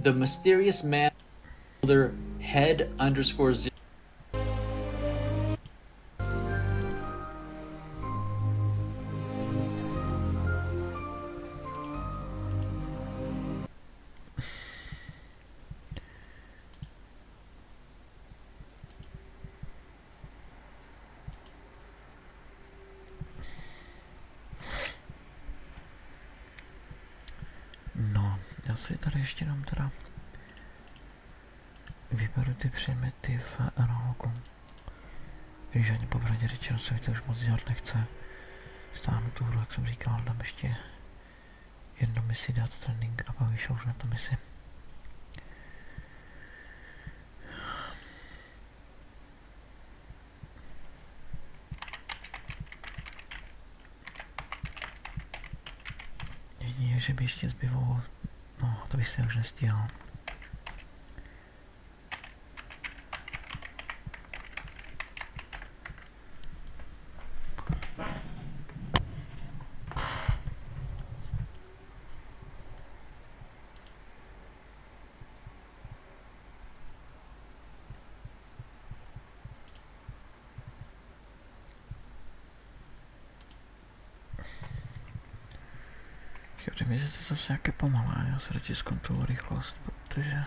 The mysterious man head_0. No, já si tady ještě dám teda vyberu ty předměty v analógu. Když ani po pravdě řečeno se mi to už moc dělat nechce. Stáhnu tu hru, jak jsem říkal, dám ještě jednu misi dát stranding a pak vyšel už na tu misi. Jedině, že by ještě zbylo, no to bych se už nestíhal. Mě je to zase nějaké pomalé, já se radši zkontroluji rychlost, protože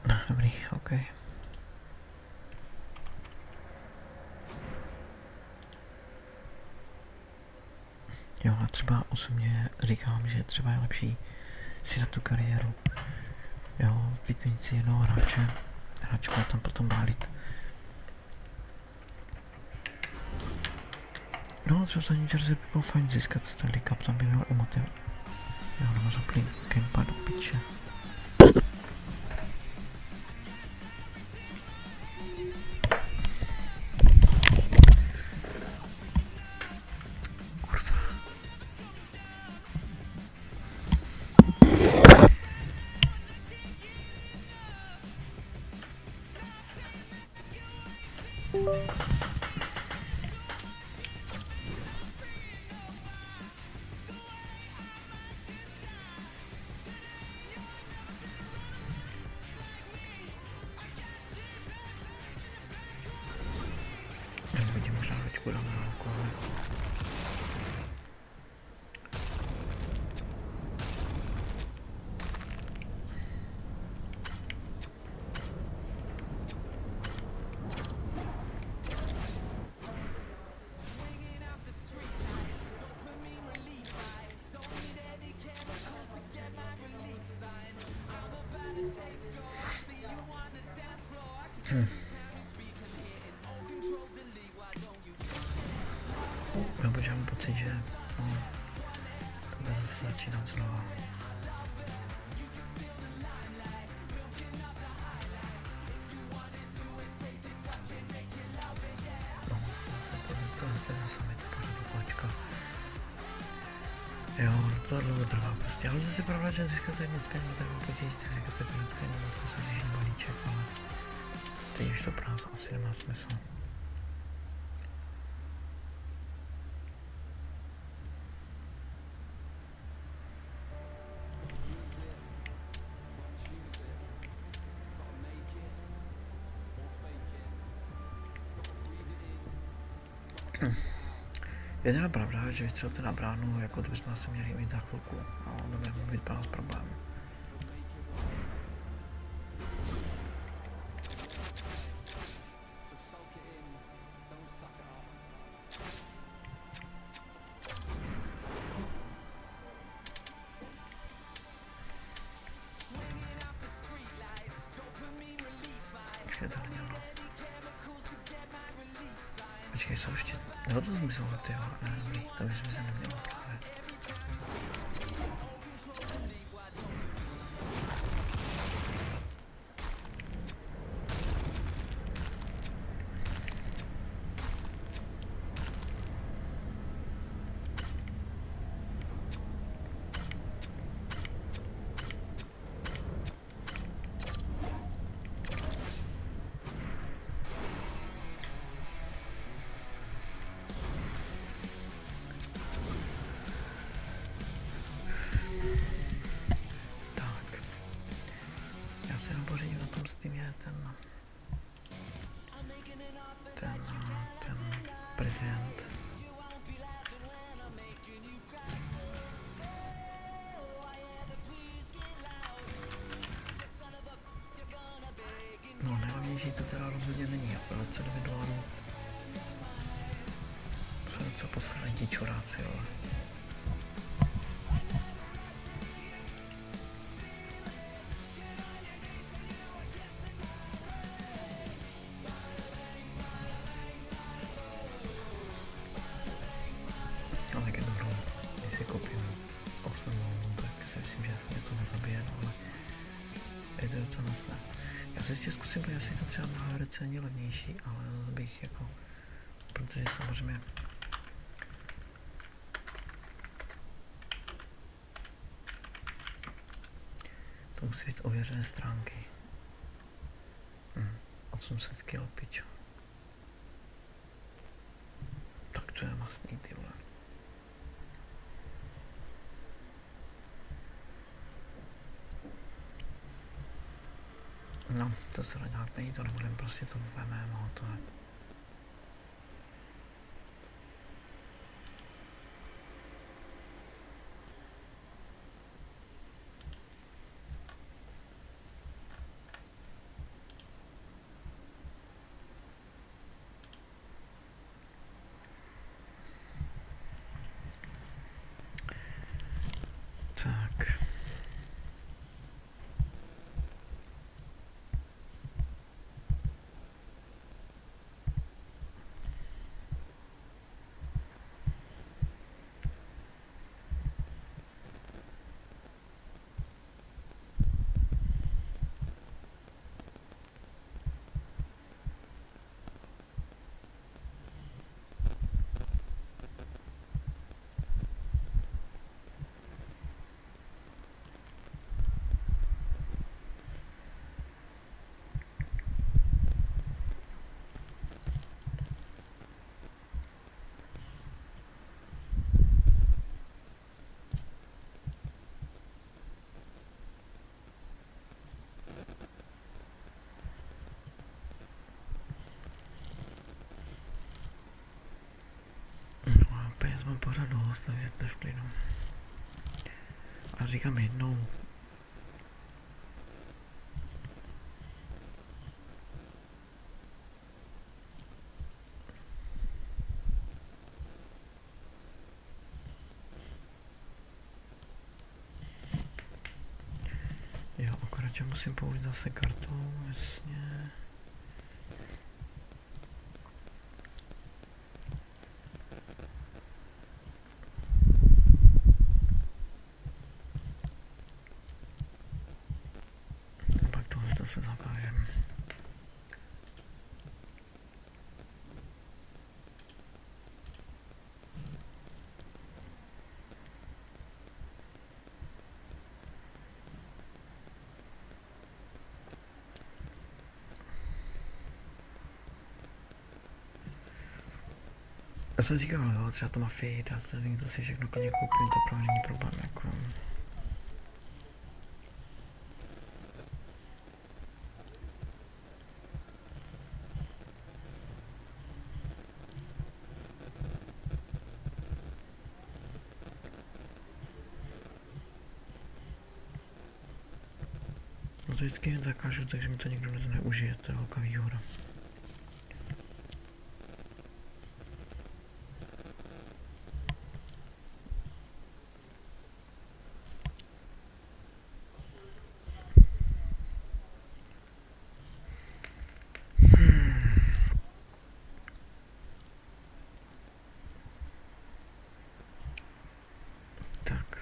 no, dobrý, ok. Jo, a třeba osobně říkám, že třeba je lepší si na tu kariéru. Jo, vytvořit si jednoho hráčku a tam potom bálit. No, třeba za New Jersey by bylo fajn získat Stanley Cup, tam by měl emotiv. Jo, nebo zaplý kempa do piče. Já protože mám pocit, že no, to bude zase začínat znova. No, to je zase mi to pořád. Jo, to dlouho trvá prostě, ale zase pravda, že získáte jedno tkání, tak vám potěží, že získáte jedno tkání, to se těží balíček, ale teď už to pro nás asi nemá smysl. Je teda pravda, že vystřelte na bránu, jako to bychom asi měli mít za chvilku, no, to by mohl být pro nás problém. Počkej, co ještě? No to jsem myslel, tyjo, ne, to už by se nemělo právě. to teda rozhodně není, jako 29 dolarů. Jsou docela poslední čuráci, ale. Ale jak je dobrou, když si koupím 8 volů, tak si myslím, že mě to nezabije, ale je to docela nosné. Já se ještě zkusím podívat, jestli to třeba na HRC není levnější, ale zase bych jako, protože samozřejmě to musí být ověřené stránky. 800 kg pičo. Tak to je masný, ty vole. No, to se nějak není, to nebudem, prostě to vememe, no, to je. Tak. Mám pořád dost, takže to je v klidu. A říkám jednou. Jo, akorát, že musím použít zase kartou, jasně. Se zakážem. Já jsem říkal, jo, třeba to mafii dát, to si všechno klidně koupím, to pro mě není problém, jako. No to vždycky jen zakážu, takže mi to nikdo nezneužije, to je velká výhoda. Tak.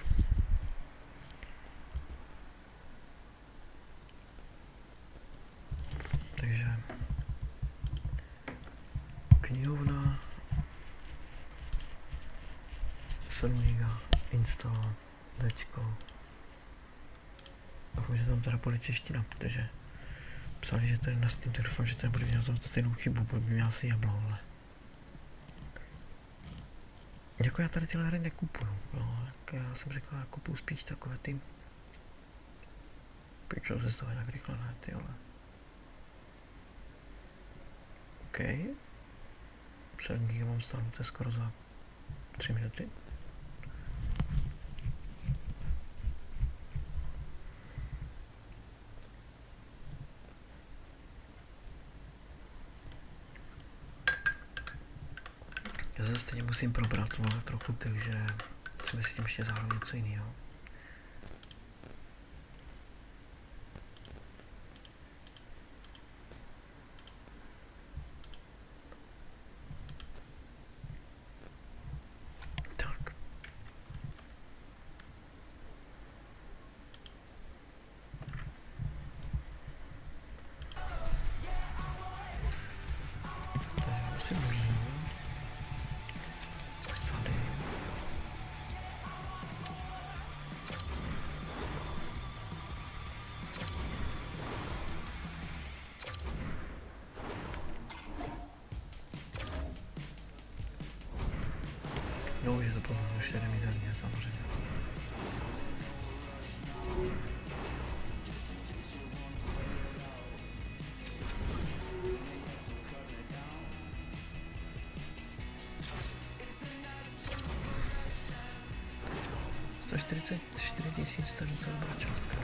Takže knihovna 7 giga, install, dečko. Doufám, že tam teda bude čeština, protože psali, že tady na Steam, tak doufám, že tady bude dělat stejnou chybu, protože by mě asi jeblo, ale. Jako já tady tyhle hry nekupuju, jo, tak já jsem řekl, já kupuju spíš takové ty. Pičo se z toho nějak rychle ne, ty vole. OK. 7 GB mám stále, to je skoro za 3 minuty. stejně musím probrat, vole, trochu, takže si myslím ještě zároveň něco jiného. No, je to pozor, ještě jde mít za mě, samozřejmě. To 44 000, to je docela dobrá částka.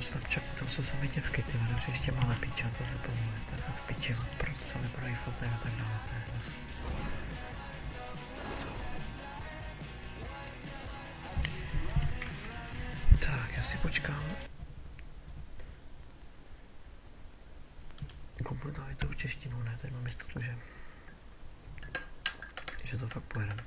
Snapchat, tam jsou samé děvky, ty vedou si ještě malé píče, to se pomůže, tak v píči, proto se neprodají fotek a tak dále, to je hnus. Tak, já si počkám. Kompletovat to v češtinu, ne, teď mám jistotu, že to fakt pojedeme.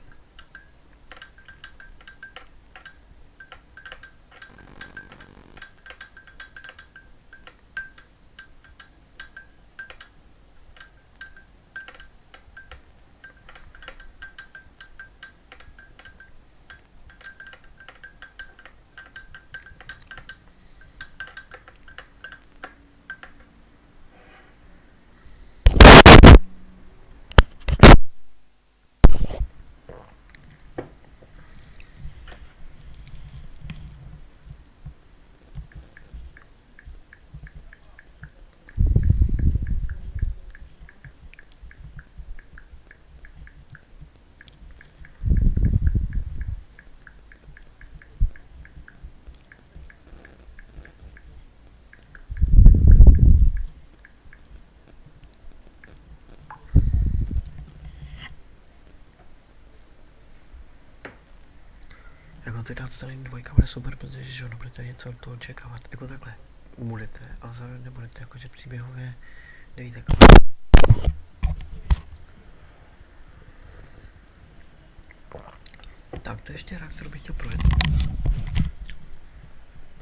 Jako teda stranding 2 bude super, protože že ono budete něco od toho očekávat, jako takhle budete, ale zároveň nebudete, jakože příběhově nevíte kam. Tak to je ještě hra, kterou bych chtěl projet.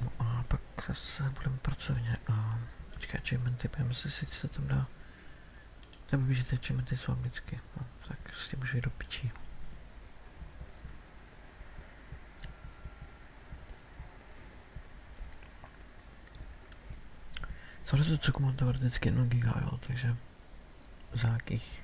No a pak zase budeme pracovně a počkej, achievementy, pojďme si se tam dá. Nebo víš, že ty achievementy jsou anglicky, no, tak s tím můžu jít do pičí. Samozřejmě co mám teoreticky 1 giga, jo, takže za jakých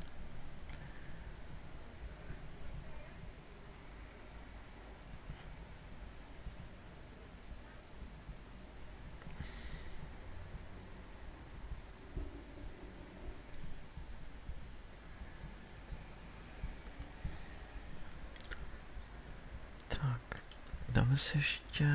tak, dáme si ještě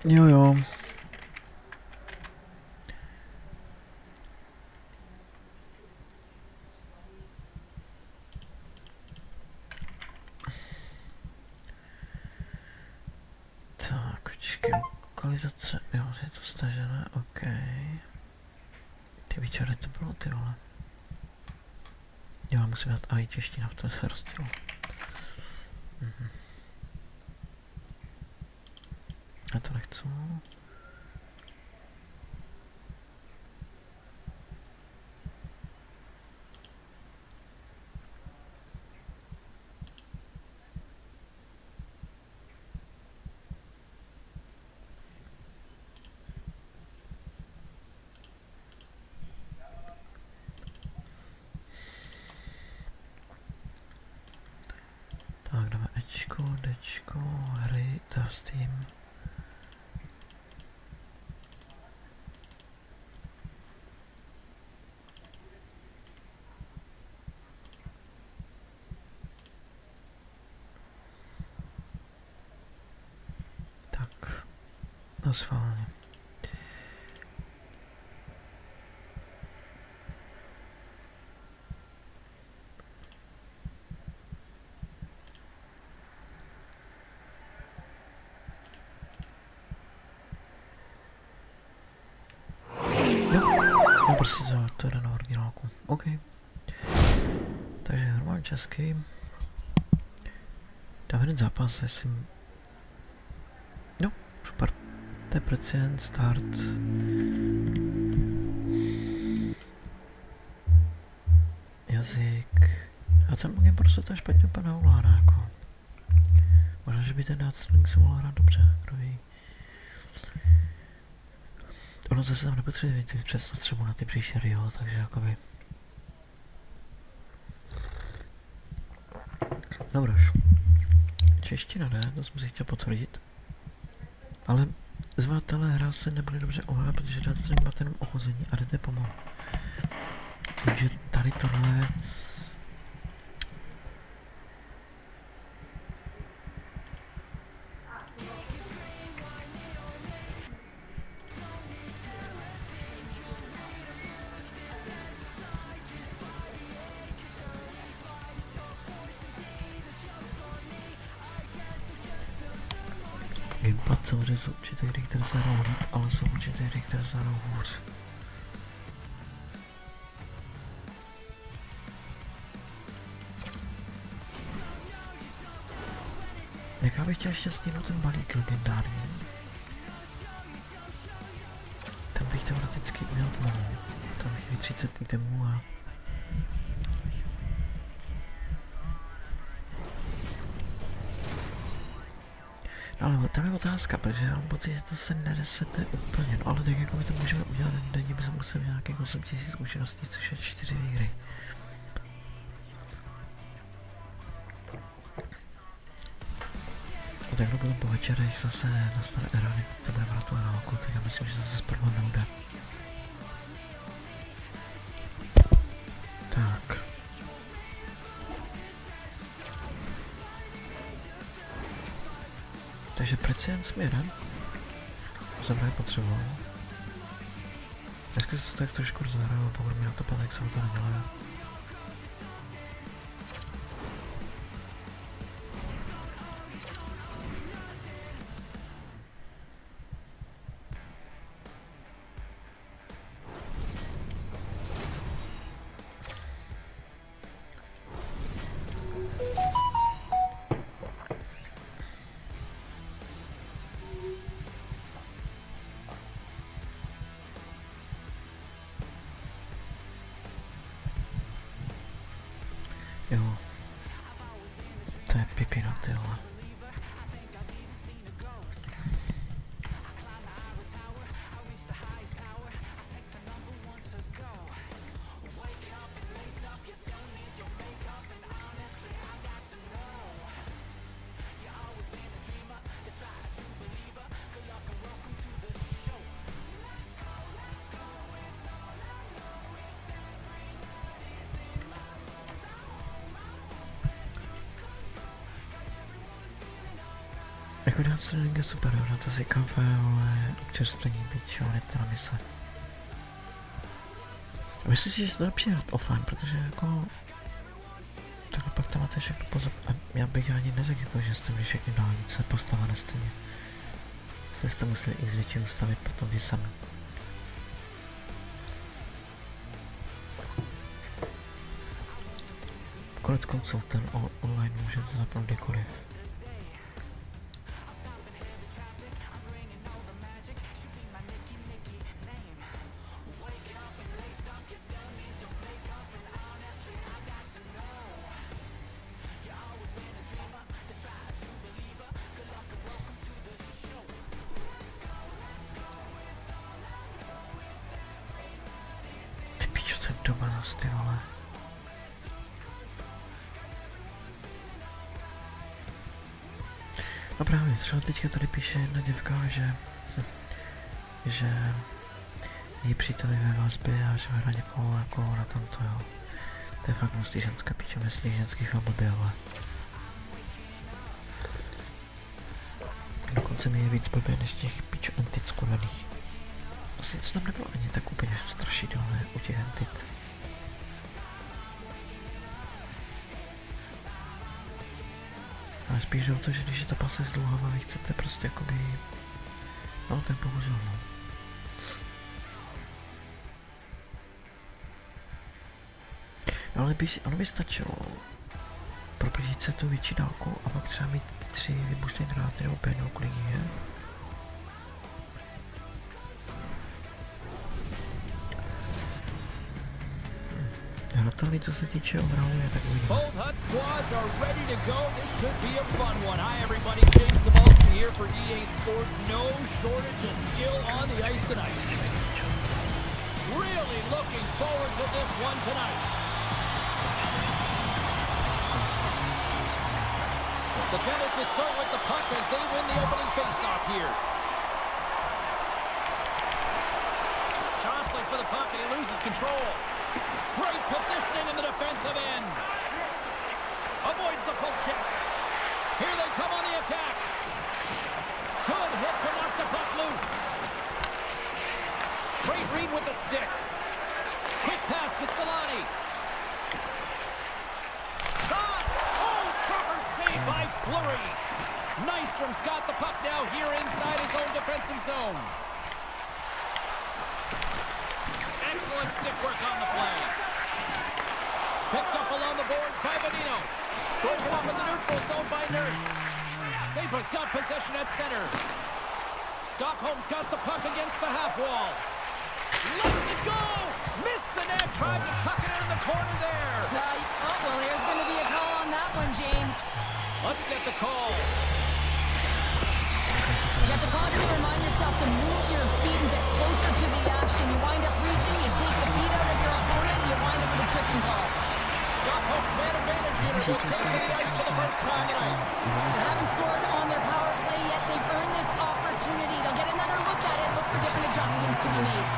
jo. Tak, počkej, lokalizace, jo, je to stažené, OK. Ty výčary to bylo, ty vole. Já musím dát AI čeština, v tom se rozdíl. Já to nechci. Tak dáme Ečko, Dčko, hry, Steam. Tak, no schválně. No prostě to jde na originálku. OK. Takže normálně český. Dáme jeden zápas, jestli... Jo, super. To je precient, start. Jazyk. A ten mě prostě to špatně úplně neovládá, jako. Možná, že by ten dát stranding se ovládá dobře, kdo ví. Ono zase tam nepotřebuje mít přesnost třeba na ty příšery, jo, takže jakoby... Dobroš. Čeština ne, to jsem si chtěl potvrdit. Ale zvatelé hra se nebude dobře ovládat, protože dát stranding máte jenom ochození a jdete pomalu. Takže tady tohle... Gamepad samozřejmě jsou určitě hry, které se hrajou líp, ale jsou určitě hry, které se hrajou hůř. Jak já bych chtěl ještě stihnout ten balík legendární. Ten bych teoreticky udělat mohl. Tam bych 30 itemů a... No ale tam je otázka, protože já mám pocit, že to se neresete úplně, no ale tak jako my to můžeme udělat, denně by se musel nějakých 8000 zkušeností, což je 4 výhry. A takhle potom po večerech zase nastane era, to bude brát tu analku, tak já myslím, že zase spadlo neude. Tak. Takže precient směrem. To jsem právě potřeboval. Dneska se to tak trošku rozhrál, pokud mi na to padá, jak se to nedělá. Jo. To je pipina, ty vole. Jako dát stranding je super, dáte si kafe, ale občerstvení byť, ale jdete na mise. Myslím si, že se dá přidat offline, protože jako... Takhle pak tam máte všechno pozor... A já bych ani neřekl, jako, že jste měli všechny dálnice postavené stejně. jste museli x větší ustavit potom vy sami. Konec konců ten online můžete zapnout kdykoliv. Ty pičo, to je dobrá, ty vole. No právě, třeba teďka tady píše jedna děvka, že její přítel je ve vazbě a že hledá někoho jako na tomto, jo. To je fakt musí ženská píče, myslí ženský fakt blbě, ale. Dokonce mi je víc blbě než těch píčo entit skurvených. Vlastně to tam nebylo ani tak úplně strašidelné u těch entit. Ale spíš jde o to, že když je ta pase zdlouhavá, vy chcete prostě jakoby... No, tak bohužel, no. No ale ono by stačilo propřížit se tu větší dálku a pak třeba mít 3 vybuštěné granáty nebo 5 nebo kolik je. Hratelný, co se týče obranu, je tak uvidíme. Both Hut squads are ready to go. This should be a fun one. Hi everybody, James Cebulski here for EA Sports. No shortage of skill on the ice tonight. Really looking forward to this one tonight. The Devils will start with the puck as they win the opening faceoff here. Jostling for the puck and he loses control. Great positioning in the defensive end. Avoids the poke check. Here they come on the attack. Good hit to knock the puck loose. Great read with the stick. Quick pass to Solani. Shot! Oh, chopper saved by Fleury. Nystrom's got the puck now here inside his own defensive zone. Excellent stick work on the play. Picked up along the boards by Bonino. Broken up in the neutral zone by Nurse. Sapa's got possession at center. Stockholm's got the puck against the half wall. Lets it go! Missed the net, tried to tuck it in the corner there. Oh, well, there's going to be a call on that one, James. Let's get the call. You have to constantly remind yourself to move your feet and get closer to the action. You wind up reaching, you take the feet out of your opponent, and you wind up with a tripping call. Stockholm's man advantage unit will take to the ice for the first time tonight. They haven't scored on their power play yet. They've earned this opportunity. They'll get another look at it, look for different adjustments to be made.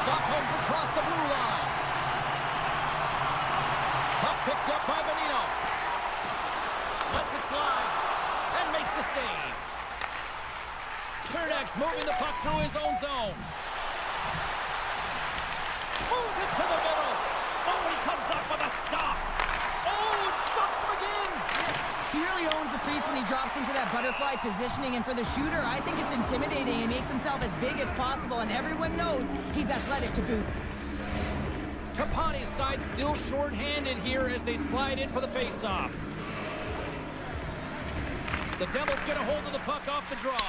Stockholm's across the blue line. Puck picked up by Bonino. Lets it fly and makes the save. Chernak's moving the puck through his own zone. Moves it to the middle. Oh, he comes up with a stop. Oh, it stops him again. He really owns the crease when he drops into that butterfly positioning, and for the shooter, I think it's intimidating. He makes himself as big as possible, and everyone knows he's athletic to boot. Trapani's side still short-handed here as they slide in for the face-off. The Devils get a hold of the puck off the draw.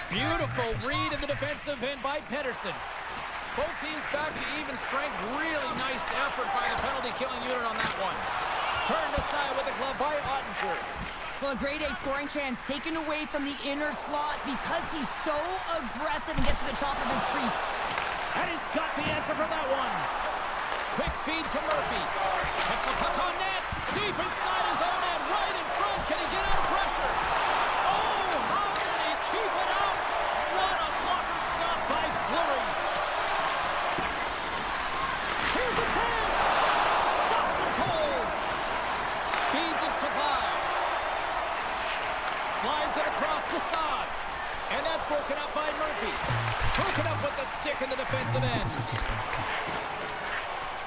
Beautiful read in the defensive end by Pettersson. Both teams back to even strength. Really nice effort by the penalty-killing unit on that one. Turned aside with a glove by Ottinger. Well, a grade A scoring chance taken away from the inner slot because he's so aggressive and gets to the top of his crease. And he's got the answer for that one. Quick feed to Murphy. Gets the puck on net. Deep inside his own end. Right in front. Can he get out of pressure? Oh, how did he keep it out? What a blocker stop by Fleury. Here's a chance. Stops him cold. Feeds it to 5. Slides it across to Saad. And that's broken up by Murphy. Broken up with the stick in the defensive end.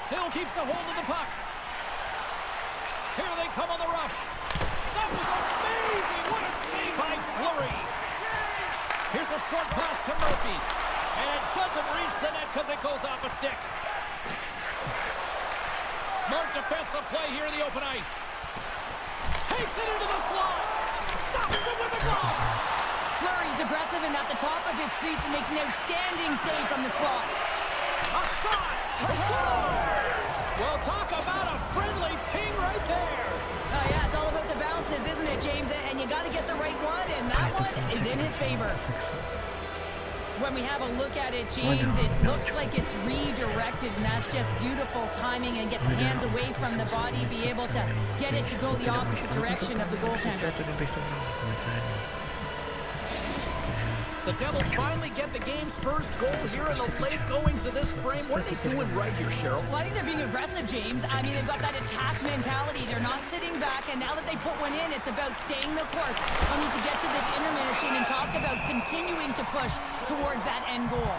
Still keeps a hold of the puck. Here they come on the rush. That was amazing. What a save by Fleury. Here's a short pass to Murphy. And it doesn't reach the net because it goes off a stick. Smart defensive play here in the open ice. Takes it into the slot. Stops it with a glove. Fleury's aggressive and at the top of his crease and makes an outstanding save from the slot. A shot. Scores! Well, talk about a friendly ping right there. Yeah, it's all about the bounces, isn't it, James? And you got to get the right one, and that one is in his favor. When we have a look at it, James, it looks like it's redirected, and that's just beautiful timing and get the hands away from the body, be able to get it to go the opposite direction of the goaltender. The Devils finally get the game's first goal here in the late goings of this frame. What are they doing right here, Cheryl? Well, I think they're being aggressive, James. I mean, they've got that attack mentality. They're not sitting back, and now that they put one in, it's about staying the course. They'll need to get to this intermission and talk about continuing to push towards that end goal.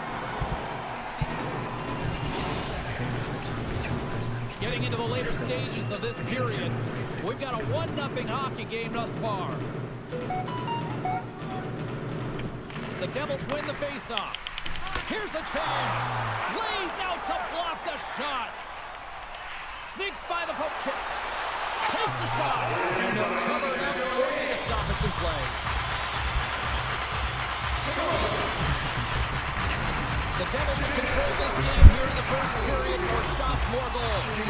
Getting into the later stages of this period, we've got a 1-0 hockey game thus far. The Devils win the faceoff. Here's a chance. Lays out to block the shot. Sneaks by the poke check. Takes the shot. And they'll cover it up, forcing a stoppage in play. The Devils have controlled this game here in the first period. More shots, more goals.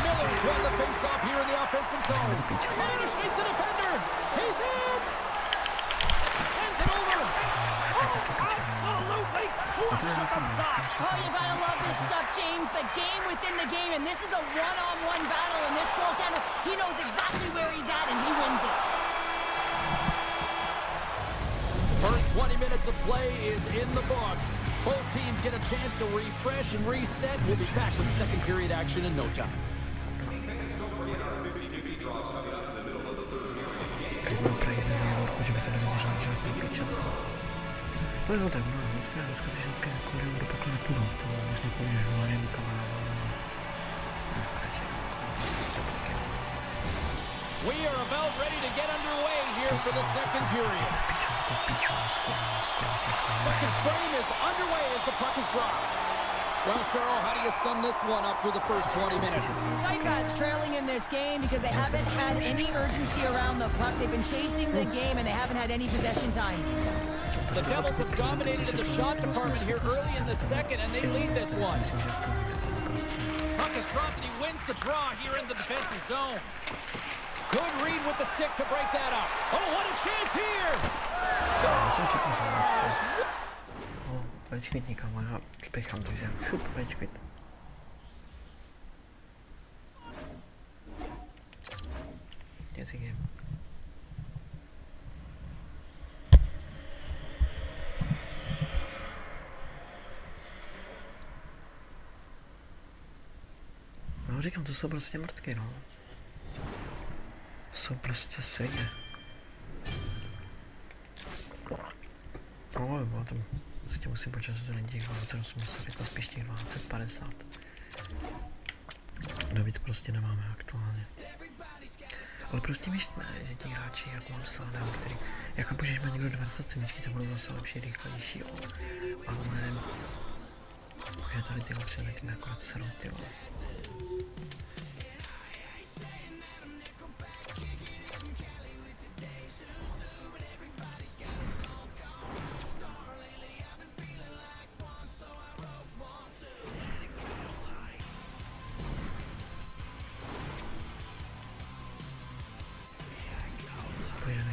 Miller's won the face-off here in the offensive zone. Trying to shake the defender. He's in. Sends it over. Oh, absolutely clutch at the stop. Oh, you gotta love this stuff, James. The game within the game, and this is a one-on-one battle, and this goaltender, he knows exactly where he's at, and he wins it. First 20 minutes of play is in the books. Both teams get a chance to refresh and reset. We'll be back with second period action in no time. We are about ready to get underway here for the second period. Second frame is underway as the puck is dropped. Well, Cheryl, how do you sum this one up through the first 20 minutes? Sidebats trailing in this game because they haven't had any urgency around the puck. They've been chasing the game and they haven't had any possession time. The Devils have dominated the shot department here early in the second, and they lead this one. Puck is dropped and he wins the draw here in the defensive zone. Good read with the stick to break that up. Oh, what a chance here! Stars! Pojď kvít nikam, já spěchám, takže šup, pojď kvít. Easy game. No říkám, to jsou prostě mrtky, no. Jsou prostě sejde. No, bylo tam, prostě musím počítat, že to není těch 28, je to spíš těch 20-50. Navíc prostě nemáme aktuálně. Ale prostě víš, ne, že ti hráči, jako mám Sádem, který, já chápu, že má někdo 27, to budou zase lepší, rychlejší, jo. Ale je tady tyhle přijde, ty mě akorát serou, ty vole.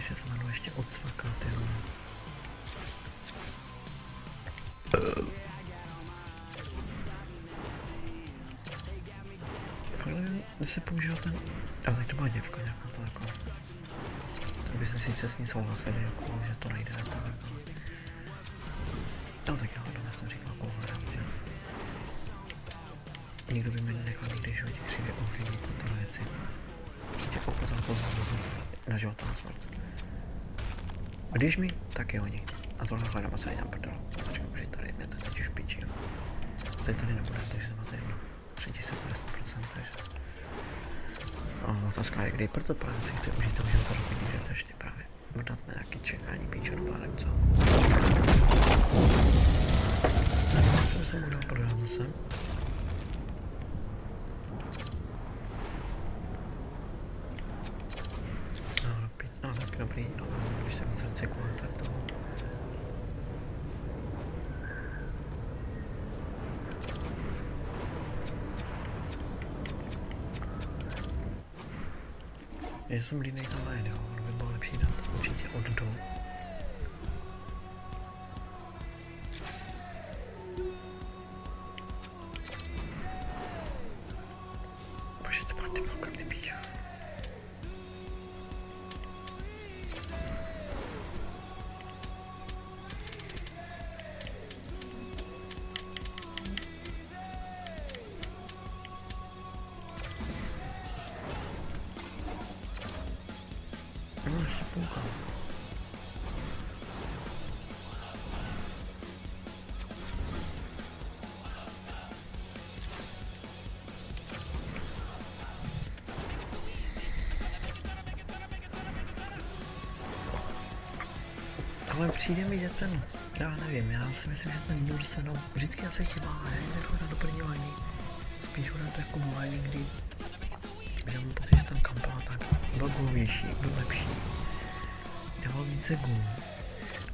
Se to jmenuje ještě odsvaká, ty vole. Když se použil ten... Ale tak to byla děvka nějaká, to jako... To by se sice s ní souhlasili, jako, že to nejde, to jako... No tak já hledám, jsem říkal, koho hledám, že... Nikdo by mě nenechal nikdy, že těch křivě ovlivnit a tyhle věci. Prostě ukázal to zvozu na život a na smrt. Když mi, tak je oni. A tohle hledám a se jdám prdel. Počkej, už je tady, mě to teď už pičí, jo. Tady nebude, takže se máte jedno. 30 to je 100%, takže... A otázka je, kdy proto právě si chce užít toho života, že to ještě právě dodat nějaký čekání píčo do pádem, co? Jsem se mu dal prodat zase. No, tak dobrý, ale když se moc recykluje, tak to... Já jsem línej tam najde, jo, by bylo lepší dát určitě od do. Bože, to máte velká ty píčo. No, ještě půlka. Ale přijde mi, že ten, já nevím, já si myslím, že ten můr se no, vždycky asi chybá, nechovat do první liny. Spíš bude to jako liny, kdy že mám pocit, že ten kampel tak byl gólovější, byl lepší. Dával více gólů.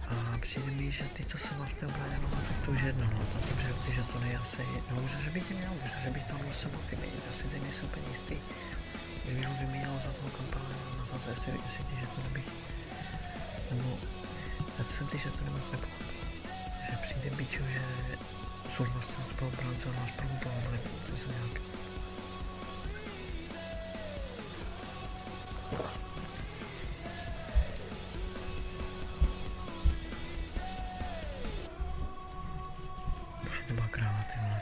A přijde mi, že ty, co se má v té obraně, no, tak to už je jedno, no, tam řekli, že to nejasí, no, možná, že bych je měl, možná, že bych to musel vyměnit, asi teď nejsem úplně jistý. Kdybych ho vyměnil za toho kampela, na to, jestli ty, že to nebych, nebo, já jsem ty, že to nemoc nepochopil. Že přijde biču, že jsou vlastně spolupracovat a nás promlutovali, to jsou nějak. To byla kráva, ty vole.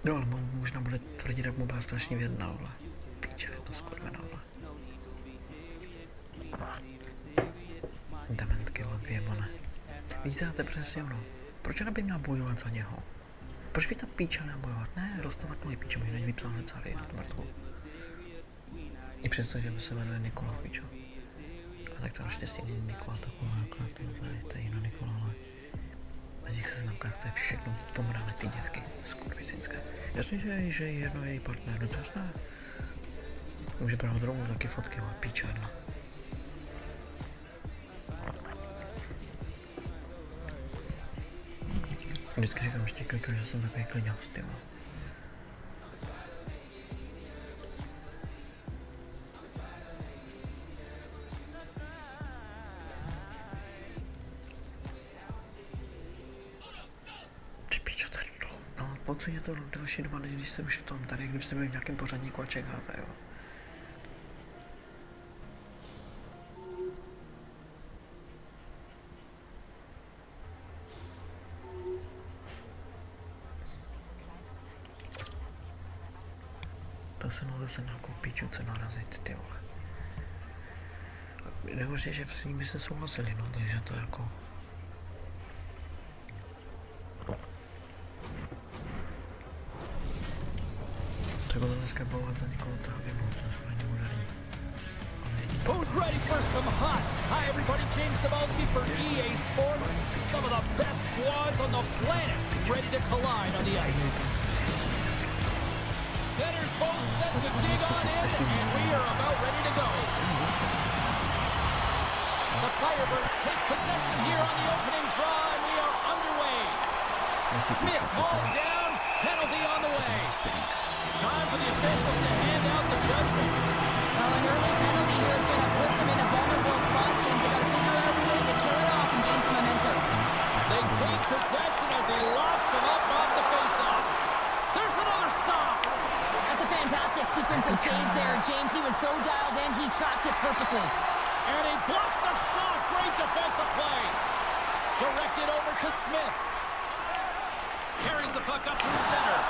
Jo, ale možná bude tvrdit, jak mu byla strašně vědná, vole. Píče, to skurvená, vole. Dementky, vole, vyjebané. Vidíte, to je přesně ono. Proč ona by měla bojovat za něho? Proč by ta píča měla bojovat? Ne, roztovat moje píče, možná vypsal hned celý na tu mrtvou. I přesto, že se jmenuje Nikola, píčo. A tak to naštěstí není Nikola taková, jako to je jiná Nikola, ale... Na těch seznamkách to je všechno tomrané ty děvky, skurvicinské. Jasně, že je jedno její partner, no to jasné. Může brát rovnou taky fotky, ale píča jedna. Vždycky říkám ještě kliku, že jsem takový kliňas, ty vole. Ty pičo, to je dlouho. No, po co je to další doba, než když jste už v tom, tady kdybyste byli v nějakém pořadníku a čekáte, jo. To se mnou zase nějakou píčuce narazit, ty vole. Nehořě, že s ním byste souhlasili, no, takže to jako... Takhle dneska bojovat za někoho to by bylo to skvělně moderní. Who's ready for some hot? Hi everybody, James Cebulski for EA Sports. Some of the best squads on the planet ready to collide on the ice. Center's both set to dig on in, and we are about ready to go. The Firebirds take possession here on the opening draw, and we are underway. Smith's hauled down, penalty on the way. Time for the officials to hand out the judgment. Well, an early penalty here is going to put them in a vulnerable spot, James. They got to figure out a way to kill it off and gain some momentum. They take possession as he locks him up off the face-off. There's another stop. That's a fantastic sequence of saves there, James. He was so dialed in, he tracked it perfectly. And he blocks a shot. Great defensive play. Directed over to Smith. Carries the puck up through center.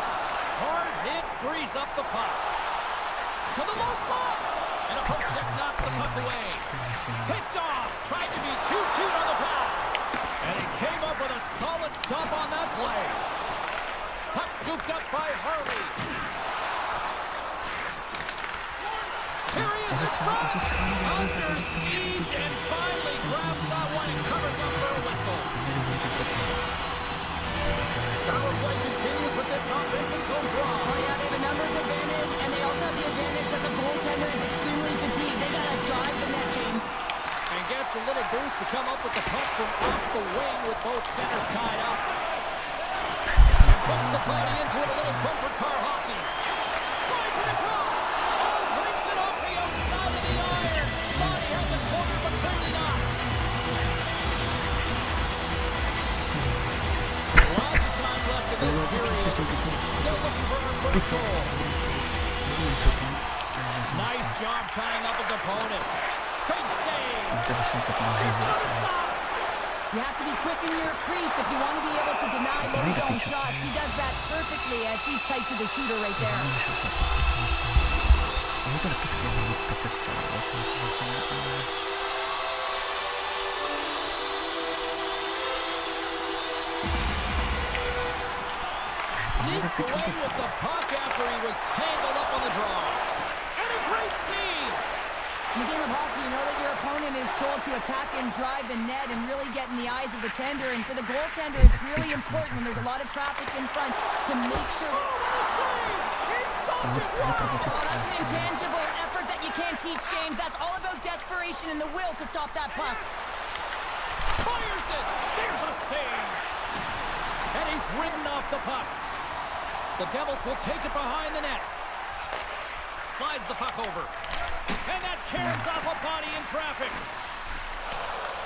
Hard hit frees up the puck. To the low slot. And a poke check knocks the puck away. Picked off. Tried to be too cute on the pass. And he came up with a solid stop on that play. Puck scooped up by Harley. Here he is in front. Under siege and finally grabs that one and covers up for a whistle. Power play continues with this offensive zone draw. Well, yeah, they have a numbers advantage, and they also have the advantage that the goaltender is extremely fatigued. They gotta drive the net, James. And gets a little boost to come up with the puck from off the wing with both centers tied up. And puts the body into it, a little bumper car hockey. Slides it across. Oh, brings it off the outside of the iron. Thought he had the corner, but clearly not. Lots of time left in this period. Still looking for our first goal. Nice job tying up his opponent. Big save. There's another stop. You have to be quick in your crease if you want to be able to deny low zone shots. He does that perfectly as he's tight to the shooter right there. Sneaks away with the puck after he was tangled up on the draw. And a great save. In the game of hockey, you know that your opponent is told to attack and drive the net and really get in the eyes of the tender. And for the goaltender, it's really important when there's a lot of traffic in front to make sure that... Oh, what a save! He stopped it! Oh, that's an intangible effort that you can't teach, James. That's all about desperation and the will to stop that puck. Fires it! There's a save! And he's ridden off the puck. The Devils will take it behind the net. Slides the puck over. And that carries off a body in traffic.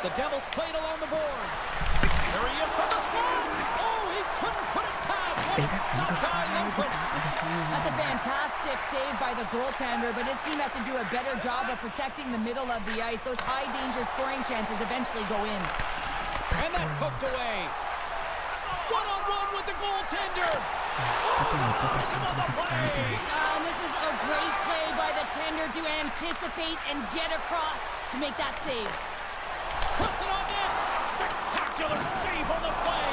The Devils played along the boards. There he is from the slot. Oh, he couldn't put it past. What a stop by Lundqvist. That's a fantastic save by the goaltender, but his team has to do a better job of protecting the middle of the ice. Those high-danger scoring chances eventually go in. And that's hooked away. One-on-one with the goaltender. Oh, there's him on the play. And this is a great play by the tender to anticipate and get across to make that save. Puts it on net. Spectacular save on the play.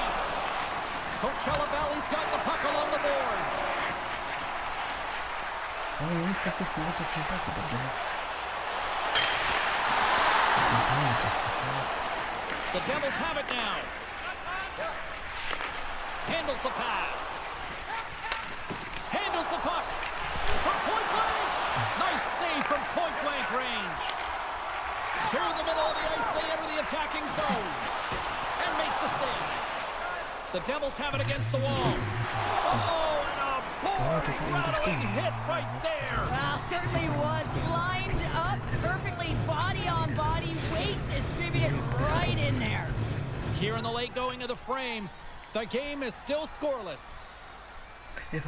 Coachella Valley's got the puck along the boards. The Devils have it now. Handles the pass. Handles the puck. From point blank. Nice save from point blank range. Through the middle of the ice, they enter the attacking zone. And makes the save. The Devils have it against the wall. Oh, and a boring, rattling hit right there. Well, certainly was lined up perfectly, body on body, weight distributed right in there. Here in the late going of the frame, the game is still scoreless. And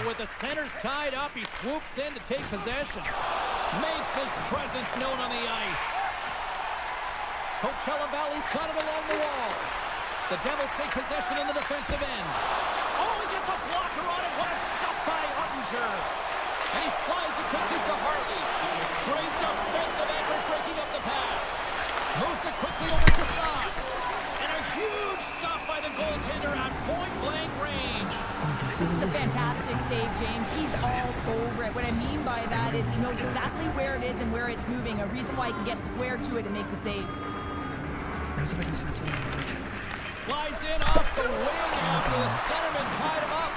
with the centers tied up, he swoops in to take possession. Makes his presence known on the ice. Coachella Valley's got it along the wall. The Devils take possession in the defensive end. Oh, he gets a blocker on it. What a stop by Ottinger. And he slides it quickly to Harley. Great defensive effort breaking up the pass. Moves it quickly over to Saad. And a huge stop by the goaltender at point-blank range. This is a fantastic save, James. He's all over it. What I mean by that is he knows exactly where it is and where it's moving. A reason why he can get square to it and make the save. Slides in off the wing after the centerman tied him up.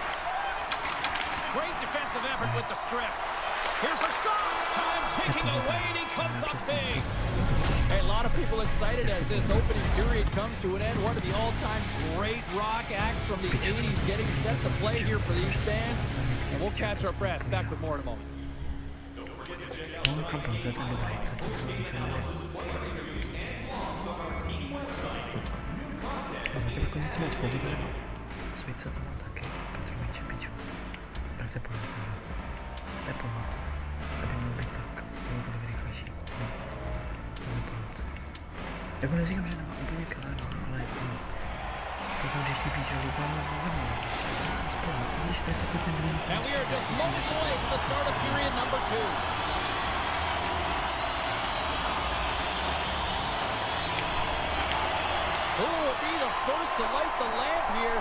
Great defensive effort with the strip. Here's a shot. Time ticking away, and he comes up big. Hey, a lot of people excited as this opening period comes to an end. One of the all-time great rock acts from the 80s getting set to play here for these fans. And we'll catch our breath. Back with more in a moment. Jako neříkám, že nemá úplně káru, ale And we are just moments away from the start of period number 2. Who will be the first to light the lamp here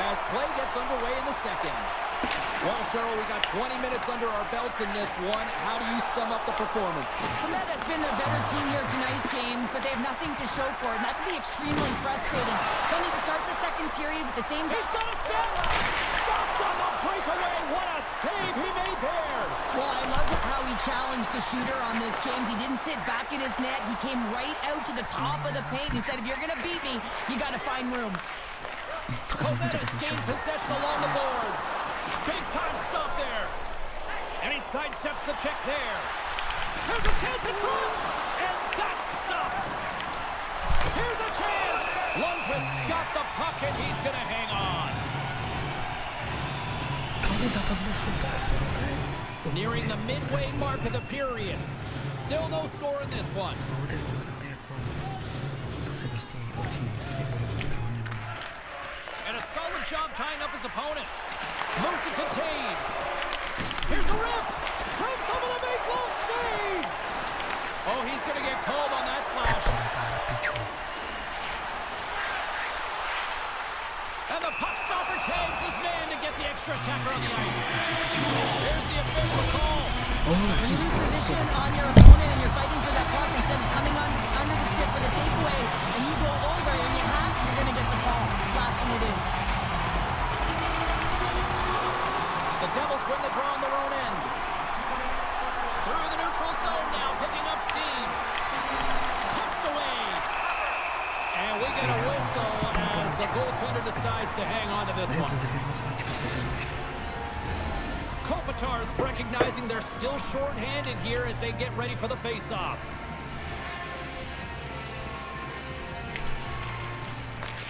as play gets underway in the second? Well, Cheryl, we got 20 minutes under our belts in this one. How do you sum up the performance? The Met has been the better team here tonight, James, but they have nothing to show for it, and that can be extremely frustrating. They'll need to start the second period with the same... He's got a step! Stopped on the breakaway! What a save he made there! Well, I love how he challenged the shooter on this, James. He didn't sit back in his net. He came right out to the top of the paint and said, if you're going to beat me, you got to find room. Cometta's gained possession along the boards. Big time stop there. And he sidesteps the check there. Here's a chance in front. And that's stopped. Here's a chance. Lundqvist's got the puck and he's going to hang on. Nearing the midway mark of the period. Still no score in this one. And a solid job tying up his opponent. Moves it to Taves. Here's a rip. Comes over the make goal save. Oh, he's going to get called on that slash. And the puck stopper tags his man to get the extra attacker on the ice. Here's the official call. When you lose position on your opponent and you're fighting for that puck instead of coming under the stick with a takeaway, and you go over and you have, you're going to get the call. Slashing it is. The Devils win the draw on their own end. Through the neutral zone now, picking up steam. Pumped away. And we get a whistle as the goaltender decides to hang on to this one. Kopitar's recognizing they're still short-handed here as they get ready for the face-off.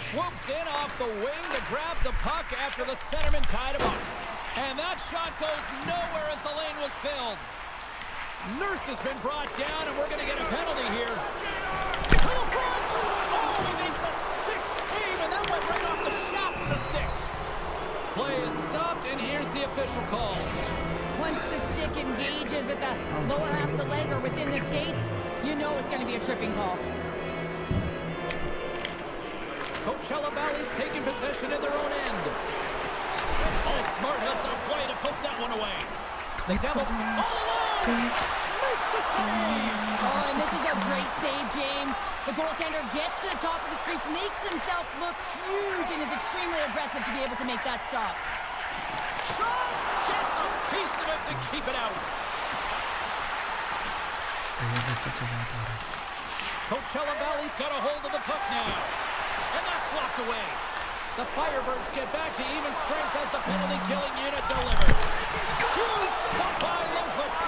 Swoops in off the wing to grab the puck after the centerman tied him up. And that shot goes nowhere as the lane was filled. Nurse has been brought down, and we're going to get a penalty here. To the front! Oh, he makes a stick save, and that went right off the shaft of the stick. Play is stopped, and here's the official call. Once the stick engages at the lower half of the leg or within the skates, you know it's going to be a tripping call. Coachella Valley's taking possession in their own end. Oh, smart heads-up play to put that one away. The Devils all alone makes the save. Oh, and this is a great save, James. The goaltender gets to the top of his crease, makes himself look huge, and is extremely aggressive to be able to make that stop. Shot gets a piece of it to keep it out. Coachella Valley's got a hold of the puck now. And that's blocked away. The Firebirds get back to even strength as the penalty-killing unit delivers. Huge stop by Lundqvist.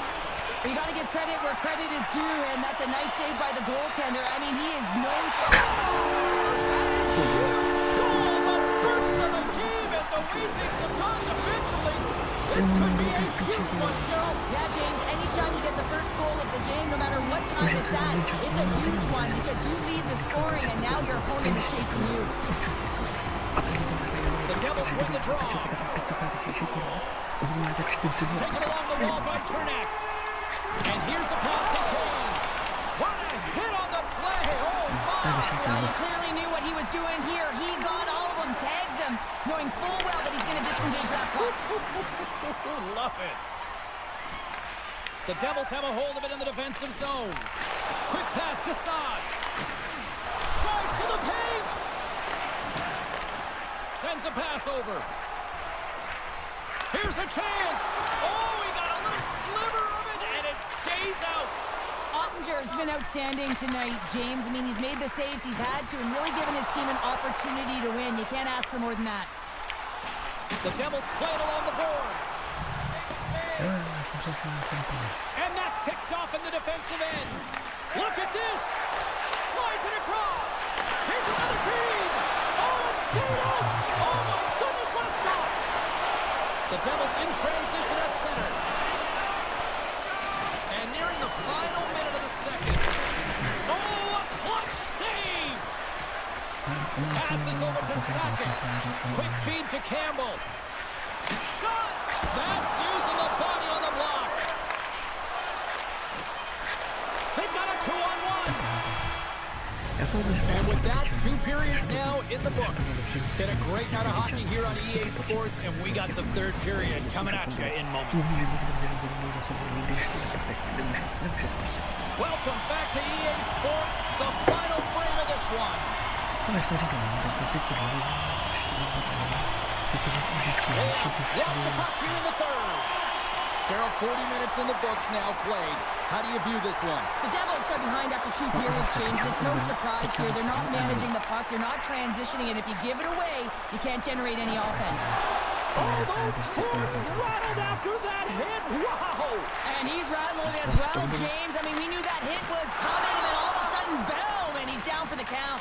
You got to give credit where credit is due, and that's a nice save by the goaltender. I mean, he is no... Huge goal, the first of the game, and the way things have gone defensively, this could be a huge one, Cheryl. Yeah, James, anytime you get the first goal of the game, no matter what time it's at, it's a huge one because you lead the scoring, and now your opponent is chasing you. The Devils win the draw. Taken along the wall by Chernak. And here's the pass to Kane. What a hit on the play. Oh, my. Well, he clearly knew what he was doing here. He got all of them, tags them, knowing full well that he's going to disengage that puck. Love it. The Devils have a hold of it in the defensive zone. Quick pass to Saad. Drives to the paint. Sends a pass over. Here's a chance. Oh, he got a little sliver of it, and it stays out. Ottinger's been outstanding tonight, James. I mean, he's made the saves he's had to and really given his team an opportunity to win. You can't ask for more than that. The Devils play it along the boards. And that's picked off in the defensive end. Look at this. Slides it across. Here's another feed. Oh, it's stayed up. Oh, my goodness, what a stop. The Devils in transition at center. And nearing the final minute of the second. Oh, a clutch save. Passes over to second. Quick feed to Campbell. Shot! That's using the body on the block. They've got a 2-on-1. And with that, 2 periods now in the books. Been a great night of hockey here on EA Sports, and we got the 3rd period coming at you in moments. Welcome back to EA Sports, the final frame of this one. They drop the puck here in the 3rd. Cheryl, 40 minutes in the books now played. How do you view this one? The Devils are behind after 2 periods, James, and it's no surprise here. They're not managing the puck. They're not transitioning, and if you give it away, you can't generate any offense. Oh, those boards rattled after that hit. Wow! And he's rattling as well, James. I mean, we knew that hit was coming, and then all of a sudden, boom, and he's down for the count.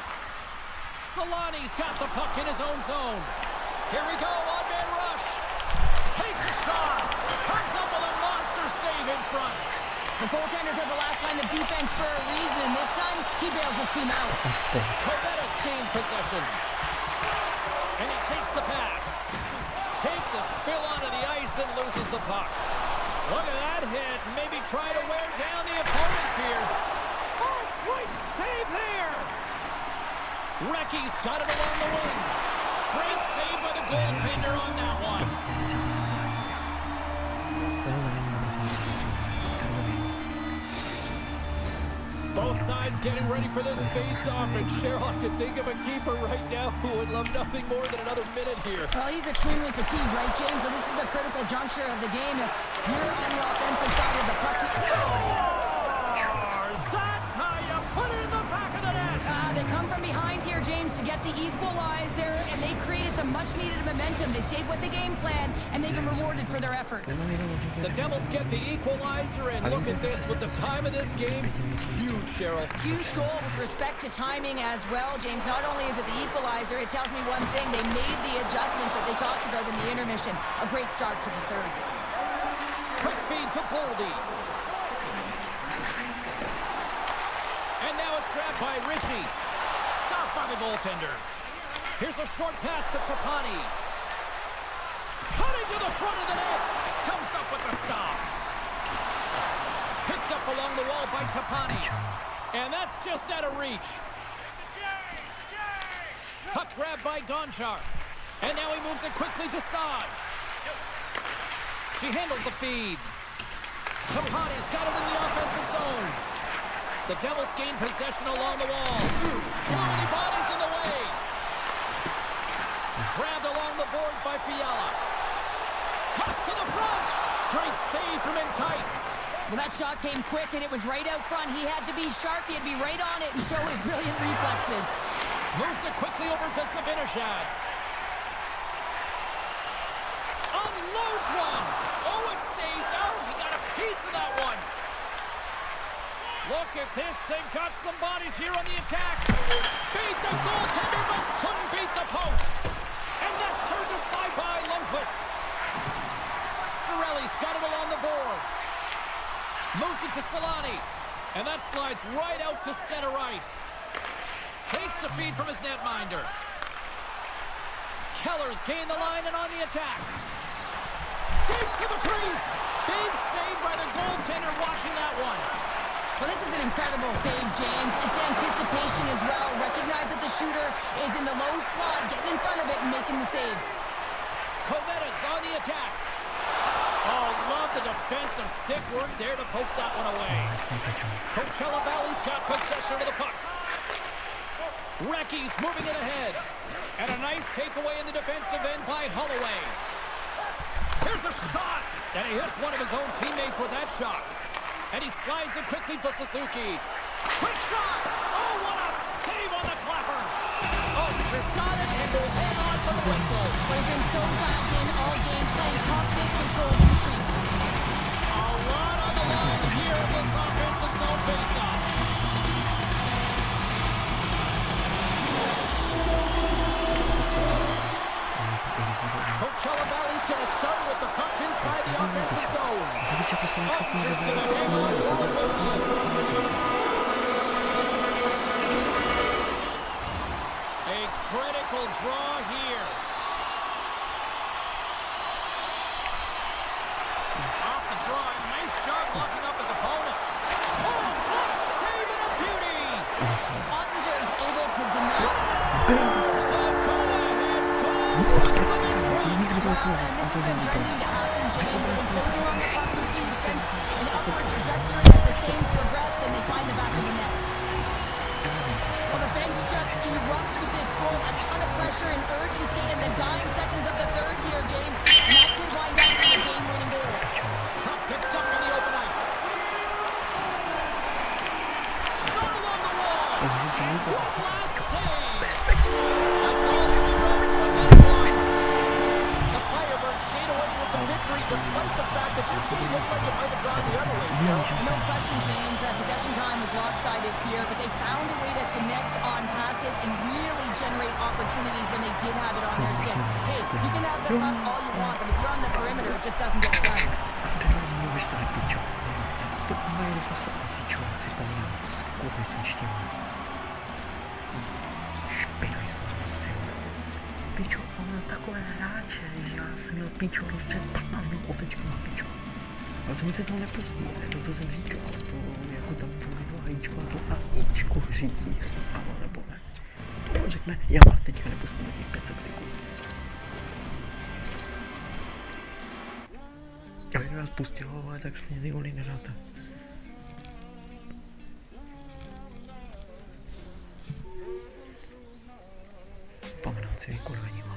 Solani's got the puck in his own zone. Here we go, one-man rush. Takes a shot. Comes up with a monster save in front. The goaltenders are the last line of defense for a reason, and this time, he bails his team out. Kovet's gained possession. And he takes the pass. Takes a spill onto the ice and loses the puck. Look at that hit. Maybe try to wear down the opponents here. Oh, great save there. Recky's got it along the wing. Great save by the goaltender on that one. Both sides getting ready for this face-off, and Cheryl, I can think of a keeper right now who would love nothing more than another minute here. Well, he's extremely fatigued, right, James? So this is a critical juncture of the game. If you're on the offensive side of the puck, Scores! That's how you put it in the back of the net. they come from behind here, James, to get the equalizer, and they created some much-needed momentum. They stayed with the game plan, and they've been rewarded for their efforts. The Devils get the equalizer, and look at this. With the time of this game, huge, Cheryl. Huge goal with respect to timing as well, James. Not only is it the equalizer, it tells me one thing. They made the adjustments that they talked about in the intermission. A great start to the 3rd. Quick feed to Boldy. And now it's grabbed by Ritchie. Stopped by the goaltender. Here's a short pass to Tapani. Cutting to the front of the net. Comes up with the stop. Picked up along the wall by Tapani. And that's just out of reach. Puck grabbed by Gonchar. And now he moves it quickly to Saad. She handles the feed. Tapani's got it in the offensive zone. The Devils gain possession along the wall. Many bodies in the way. Grabbed along the boards by Fiala. Cuts to the front. Great save from in tight. Well, that shot came quick, and it was right out front. He had to be sharp. He had to be right on it and show his brilliant reflexes. Moves it quickly over to Zibanejad. Unloads one. Oh, it stays out. He got a piece of that one. Look at this. They've got some bodies here on the attack. Beat the goaltender, but couldn't beat the post. And that's turned aside by Lundqvist. Cirelli's got it along the boards. Moves it to Solani. And that slides right out to center ice. Takes the feed from his netminder. Keller's gained the line and on the attack. Skates to the crease. Big save by the goaltender washing that one. Well, this is an incredible save, James. It's anticipation as well. Recognize that the shooter is in the low slot, getting in front of it and making the save. Kovetta's on the attack. Oh, love the defensive stick work there to poke that one away. Coachella Valley's got possession of the puck. Recky's moving it ahead. And a nice takeaway in the defensive end by Holloway. Here's a shot. And he hits one of his own teammates with that shot. And he slides it quickly to Suzuki. Quick shot! Oh, what a save on the clapper! Oh, she's got it, and will hang on for the whistle. But he's been so dialed in all game, playing confident control of the crease. A lot on the line here in this offensive zone faceoff. Coachella Valley's going to start with the puck inside the offensive zone. Just going to hang on for the whistle. A critical draw here. Off the draw, nice job locking up his opponent. Oh, club save and a beauty. Ottinger's able to deny. And this has been trending to happen, James. They've been closing on the puck since an upward trajectory as the games progress and they find the back of the net. Well, the bench just erupts with this goal. A ton of pressure and urgency in the dying seconds of the third here, James. And that can wind up with a game-winning goal. Puck picked up on the open ice. Shot along the wall. And one last save. That's all she wrote from this one. The Firebirds stayed away with the victory despite the fact that this game looked like it might have gone the other way. No question, James, that possession time was lopsided here, but they found a way to connect on passes and really generate opportunities when they did have it on their stick. Hey, you can have the puck all you want, but if you're on the perimeter, it just doesn't get it done. Pičo, ale takové hráče, že já jsem měl pičo rozstřed 15 minut otečku na pičo. Ale jsem se toho nepustí, je to, co jsem říkal, to jako tam to hajíčko a to hajíčko řídí, jestli ano nebo ne. On řekne, já vás teďka nepustím na těch 500 kliků. A kdyby vás pustilo, ale tak stejně ty goly nedáte. Pomenout si vykurvení, vole.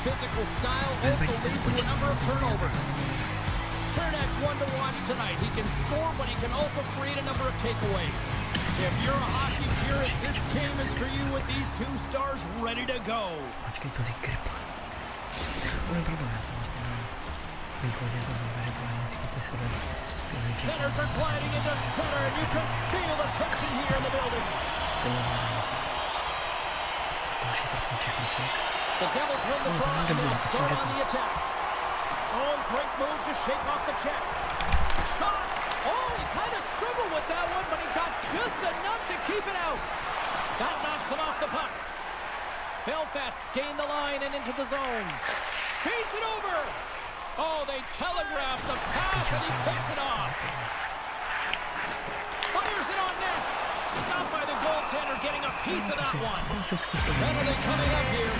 Physical style also leads to a number of turnovers. Chernak's one to watch tonight. He can score, but he can also create a number of takeaways. If you're a hockey purist, this game is for you with these two stars ready to go. Centers are gliding into center, and you can feel the tension here in the building. The Devils win the draw and they'll start on the attack. Oh, great move to shake off the check. Shot. Oh, he kind of struggled with that one, but he got just enough to keep it out. That knocks him off the puck. Belfast gained the line and into the zone. Feeds it over. Oh, they telegraphed the pass and he picks it off. Fires it on net. Stopped by the goaltender, getting a piece of that one. Penalty coming up here.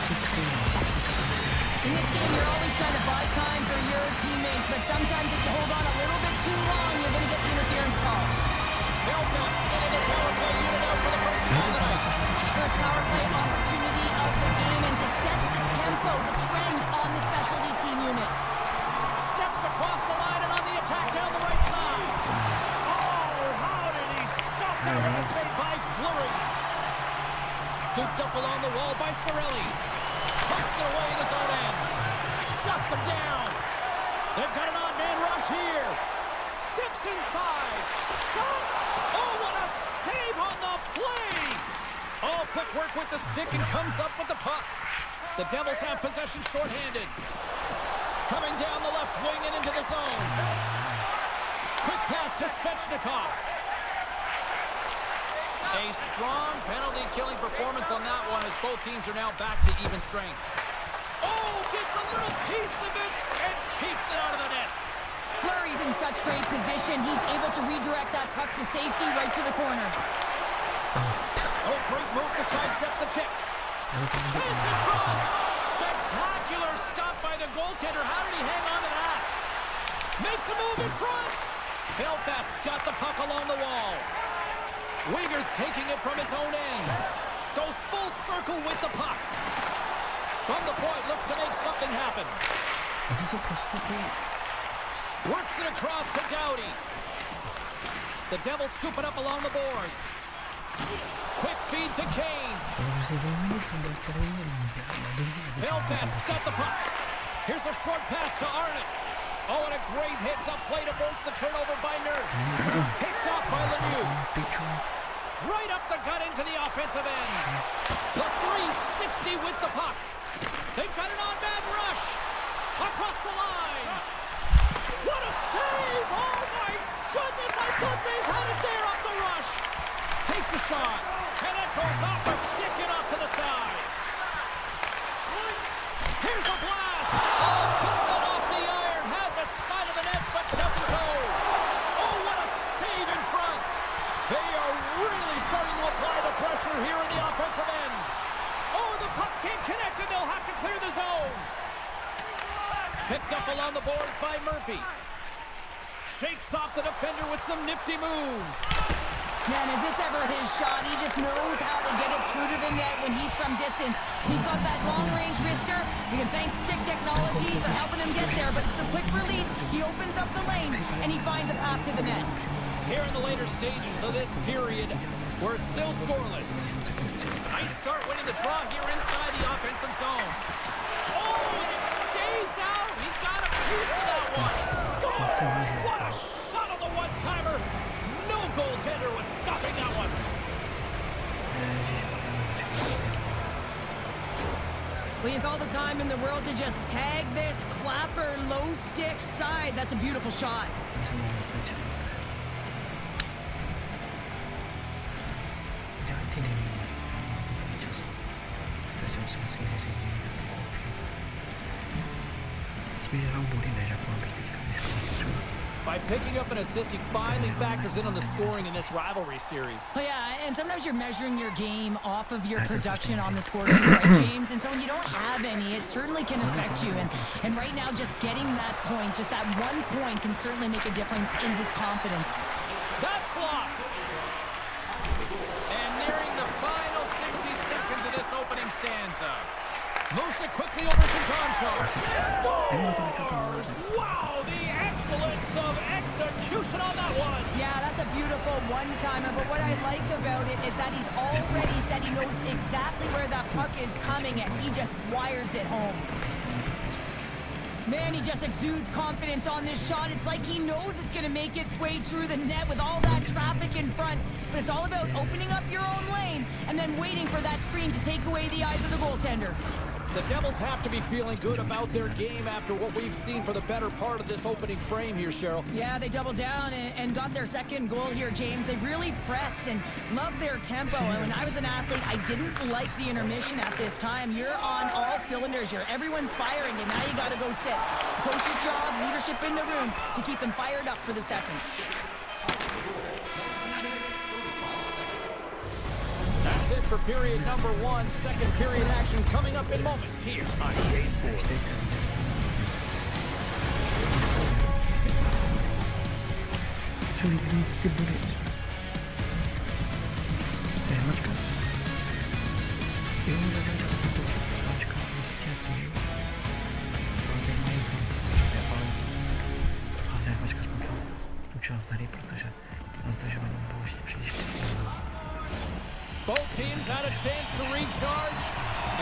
In this game, you're always trying to buy time for your teammates, but sometimes if you hold on a little bit too long, you're going to get the interference call. Belfast sending the power play unit out for the first time tonight. First power play opportunity of the game, and to set the tempo, the trend on the specialty team unit. Steps across the line and on the attack down the right side. That was a save by Fleury. Scooped up along the wall by Cirelli. Pucks it away in his own end. Shuts him down. They've got an on-man rush here. Steps inside. Shot. Oh, what a save on the play. Oh, quick work with the stick and comes up with the puck. The Devils have possession shorthanded. Coming down the left wing and into the zone. Quick pass to Svechnikov. A strong penalty-killing performance on that one as both teams are now back to even strength. Oh, gets a little piece of it and keeps it out of the net. Fleury's in such great position. He's able to redirect that puck to safety right to the corner. Oh, great move to sidestep the check. Chase in front. Spectacular stop by the goaltender. How did he hang on to that? Makes a move in front. Belfast's got the puck along the wall. Uyghur's taking it from his own end. Goes full circle with the puck. From the point, looks to make something happen. A to jsou prostě ty... Works it across to Doughty. The Devils scoop it up along the boards. Quick feed to Kane. Belfast's got the puck. Here's a short pass to Arnott. Oh, and a great hits up play to force the turnover by Nurse. Picked off by Lemieux. Right up the gut into the offensive end. The 360 with the puck. They've got an on-man rush. Across the line. What a save! Oh my goodness, I thought they had it there off the rush. Takes a shot. And it goes off a stick and off to the side. Here's a blast. Oh, cuts it off the iron. Had the side of the net, but doesn't go. Oh, what a save in front. They are really starting to apply the pressure here in the offensive end. Oh, the puck can't connect and they'll have to clear the zone. Picked up along the boards by Murphy. Shakes off the defender with some nifty moves. Man, is this ever his shot? He just knows how to get it through to the net when he's from distance. He's got that long-range wrister. We can thank Sick Technology for helping him get there, but it's a quick release. He opens up the lane, and he finds a path to the net. Here in the later stages of this period, we're still scoreless. Nice start winning the draw here inside the offensive zone. Oh, and it stays out. He got a piece of that one. Scores! What a shot on the one-timer. No goaltender was stopping that one. Well, he has all the time in the world to just tag this clapper low stick side. That's a beautiful shot. By picking up an assist, he finally factors in on the scoring in this rivalry series. Well, yeah, and sometimes you're measuring your game off of your production on the score sheet, right, James? And so when you don't have any, it certainly can affect you. And right now, just getting that point, just that 1 point can certainly make a difference in his confidence. That's blocked. And nearing the final 60 seconds of this opening stanza. Moves it quickly over to Concho. Scores! Wow, the excellence of execution on that one. Yeah, that's a beautiful one-timer, but what I like about it is that he's already said he knows exactly where that puck is coming, and he just wires it home. Man, he just exudes confidence on this shot. It's like he knows it's going to make its way through the net with all that traffic in front. But it's all about opening up your own lane and then waiting for that screen to take away the eyes of the goaltender. The Devils have to be feeling good about their game after what we've seen for the better part of this opening frame here, Cheryl. Yeah, they doubled down and got their second goal here, James. They really pressed and loved their tempo. And when I was an athlete, I didn't like the intermission at this time. You're on all cylinders here. Everyone's firing, and now you got to go sit. It's coach's job, leadership in the room, to keep them fired up for the second. That's it for period number one. Second period action coming up in moments here on EA Sports. Both teams had a chance to recharge,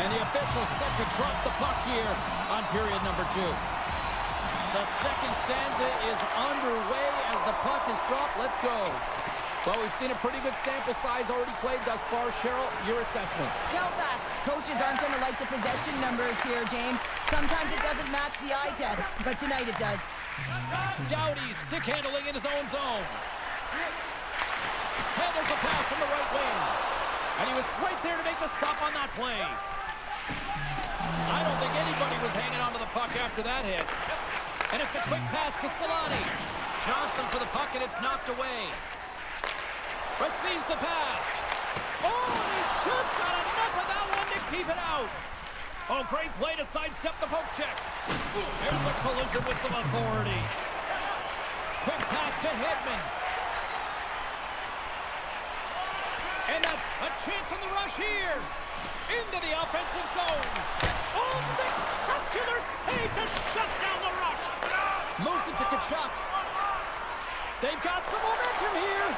and the officials set to drop the puck here on period number two. The second stanza is underway as the puck is dropped. Let's go. Well, we've seen a pretty good sample size already played thus far. Cheryl, your assessment. Belfast's coaches aren't going to like the possession numbers here, James. Sometimes it doesn't match the eye test, but tonight it does. Doughty stick handling in his own zone. Handles a pass from the right wing. And he was right there to make the stop on that play. I don't think anybody was hanging on to the puck after that hit. And it's a quick pass to Solani. Johnson for the puck, and it's knocked away. Receives the pass. Oh, he just got enough of that one to keep it out. Oh, great play to sidestep the poke check. There's a collision with some authority. Hedman. And that's a chance on the rush here. Into the offensive zone. Oh, spectacular save to shut down the rush. Moves it to Kachuk. They've got some momentum here.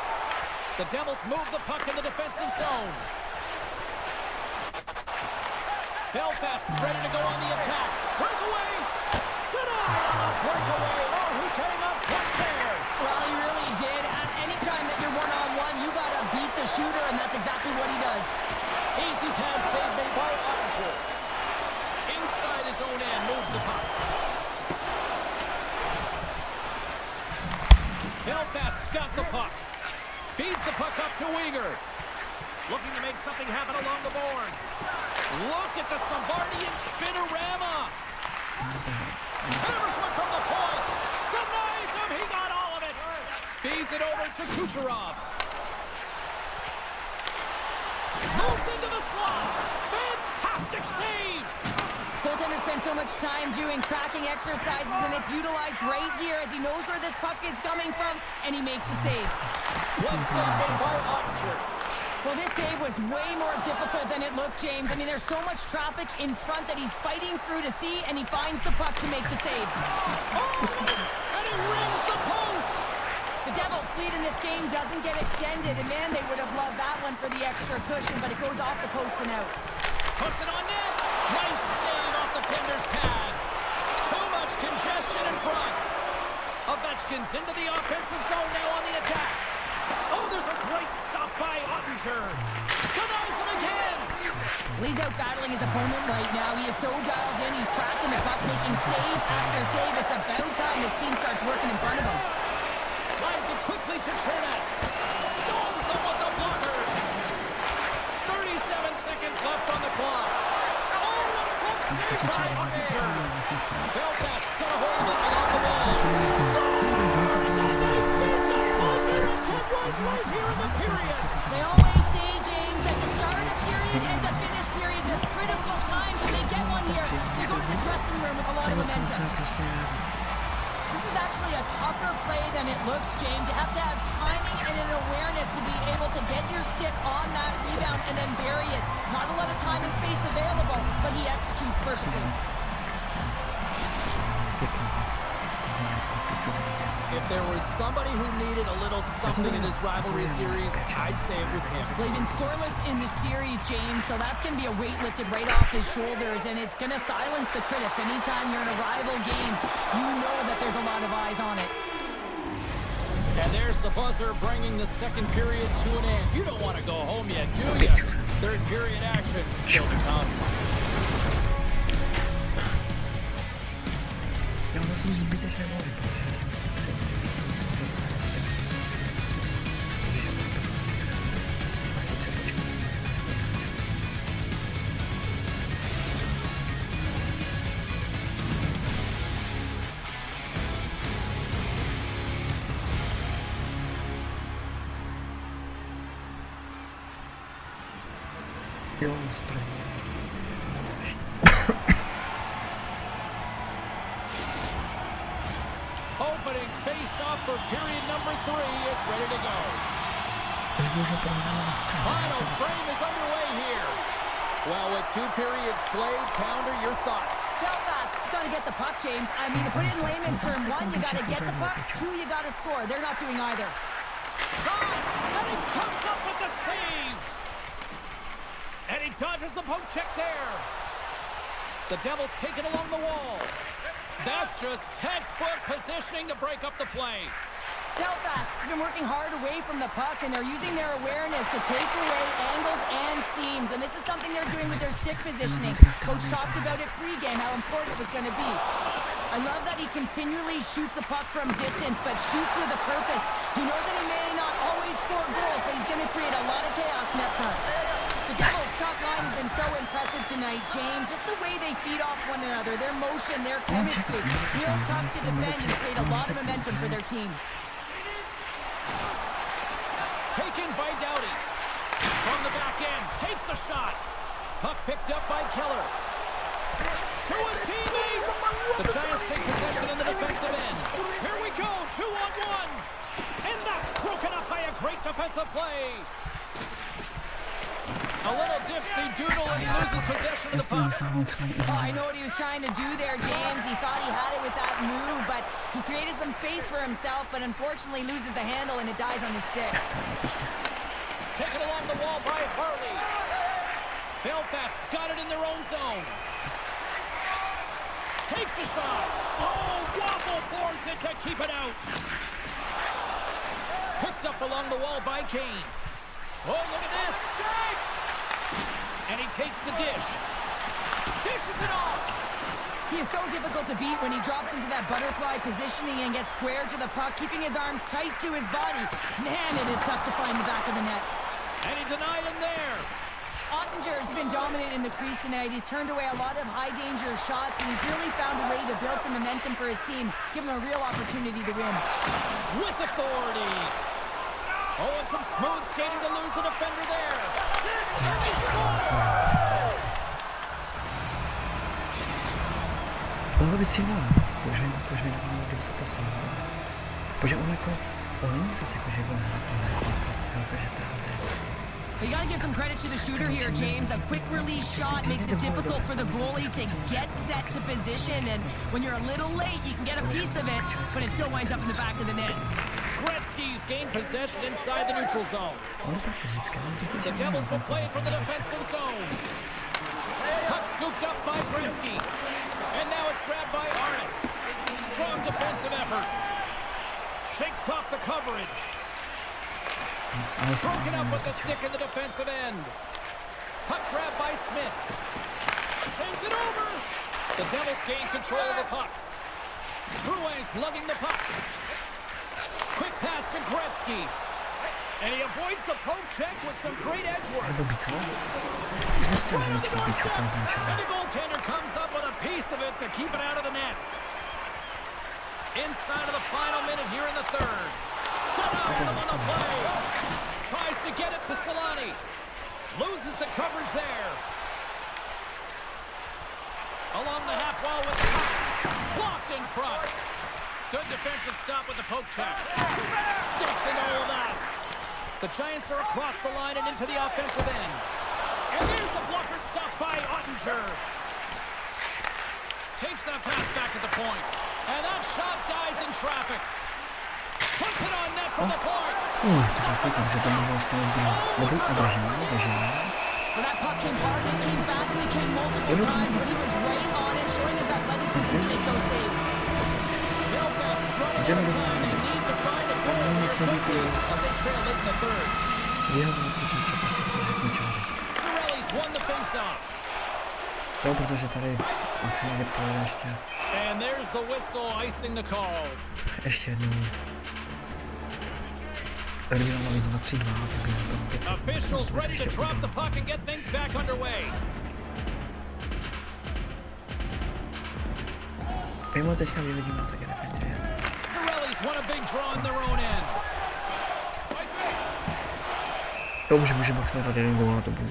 The Devils move the puck in the defensive zone. Belfast's ready to go on the attack. Breakaway. Denied on a breakaway. Oh, he came up clutch there. Well, he really did. Anytime that you're one-on-one, you got to beat the shooter, and that's exactly what he does. Easy pass save made by Archer. Inside his own end, moves the puck. Belfast's got the puck. Feeds the puck up to Weegar. Looking to make something happen along the boards. Look at the Savardian spinorama. Hammers one from the point. Denies him. He got all of it. Feeds it over to Kucherov. Moves into the slot. Fantastic save. Goaltender spends so much time doing tracking exercises, and it's utilized right here as he knows where this puck is coming from, and he makes the save. Left save made by Ottinger. Well, this save was way more difficult than it looked, James. I mean, there's so much traffic in front that he's fighting through to see, and he finds the puck to make the save. Oh, and he rings the post. The Devils' lead in this game doesn't get extended, and man, they would have loved that one for the extra cushion, but it goes off the post and out. Puts it on net. Nice save off the tender's pad. Too much congestion in front. Ovechkin's into the offensive zone now on the attack. Oh, there's a great stop by Ottinger. Denies him again. Lee's out battling his opponent right now. He is so dialed in. He's tracking the puck, making save after save. It's about time his team starts working in front of him. Slides it quickly to Chernak. Storms him with the blocker. 37 seconds left on the clock. Oh, what a close save by Ottinger. Belfast's got a hold of it along the wall. Scores! And they beat the buzzer and come right here in the period. They always say, James, that to start a period and to finish periods are critical times, and they get one here. They go to the dressing room with a lot of momentum. This is actually a tougher play than it looks, James. You have to have timing and an awareness to be able to get your stick on that rebound and then bury it. Not a lot of time and space available, but he executes perfectly. If there was somebody who needed a little something in this rivalry series, I'd say it was him. Well, he's been scoreless in the series, James, so that's going to be a weight lifted right off his shoulders, and it's going to silence the critics. Anytime you're in a rival game, you know that there's a lot of eyes on it. And there's the buzzer bringing the second period to an end. You don't want to go home yet, do you? Third period action still to come. Opening face-off for period number 3 is ready to go. Final frame is underway here. Well, with 2 periods played, Pounder, your thoughts? Belfast's got to get the puck, James. I mean, to put it in layman's terms, 1, you got to get the puck. 2, you got to score. They're not doing either. And he comes up with the save. And he dodges the poke check there. The Devils take it along the wall. That's just textbook positioning to break up the play. Belfast's been working hard away from the puck, and they're using their awareness to take away angles and seams, and this is something they're doing with their stick positioning. Coach talked about it pregame, how important it was going to be. I love that he continually shoots the puck from distance, but shoots with a purpose. He knows that he may not always score goals, but he's going to create a lot of chaos net front. The Devils' top line has been so impressive tonight, James. Just the way they feed off one another, their motion, their chemistry. Real tough to defend and create a lot of momentum for their team. Taken by Doughty. From the back end, takes the shot. Puck picked up by Keller. To his teammate. The Giants take possession in the defensive end. Here we go, 2-on-1. And that's broken up by a great defensive play. A little dipsy-doodle and he loses possession of the puck. Oh, I know what he was trying to do there, James. He thought he had it with that move, but he created some space for himself, but unfortunately loses the handle and it dies on his stick. Taken along the wall by Harley. Belfast's got it in their own zone. Takes a shot. Oh, waffle boards it to keep it out. Picked up along the wall by Kane. Oh, look at this. Shake! And he takes the dish. Dishes it off. He is so difficult to beat when he drops into that butterfly positioning and gets square to the puck, keeping his arms tight to his body. Man, it is tough to find the back of the net. And he denied him there. Ottinger's been dominant in the crease tonight. He's turned away a lot of high-danger shots, and he's really found a way to build some momentum for his team, give him a real opportunity to win. With authority. Oh, and some smooth skating to lose the defender there. And he scores! Mohlo být si mnou, to už mi nebylo, kdyby se poslal. Protože on jako, on není zase jako, že byl hratelný, protože právě. You gotta give some credit to the shooter here, James. A quick release shot makes it difficult for the goalie to get set to position, and when you're a little late, you can get a piece of it, but it still winds up in the back of the net. Gretzky's gained possession inside the neutral zone. The Devils will play it from the defensive zone. Puck scooped up by Gretzky. And now it's grabbed by Arnott. Strong defensive effort. Shakes off the coverage. Broken up with the stick in the defensive end. Puck grabbed by Smith. Sends it over. The Devils gain control of the puck. Drouin's lugging the puck. Quick pass to Gretzky. And he avoids the poke check with some great edge work. And the goaltender comes up with a piece of it to keep it out of the net. Inside of the final minute here in the third. Denies him on the play. Tries to get it to Solani. Loses the coverage there. Along the half wall with the puck. Blocked in front. Good defensive stop with the poke check. Sticks into all of that. The Giants are across the line and into the offensive end. And there's a blocker stop by Ottinger. Takes that pass back at the point. And that shot dies in traffic. Puts it on net from the point. Well, that puck came hard, it came fast, and it came multiple times, but he was right on it, showing his athleticism to make those saves. Belfast's running out of time. They need to find a goal here quickly as they trail late in the third. Cirelli's won the face-off. Jo, protože tady musíme vypojit ještě. And there's the whistle icing the call. Ještě jednou. Kdyby nám víc na 3-2, tak by to 5. Officials ready to drop the puck and get things back underway. Mimo teďka vyvidíme také defendě. Cirelli's won a big draw on their own end. Jo, že můžeme jsme dát jeden gól a to bude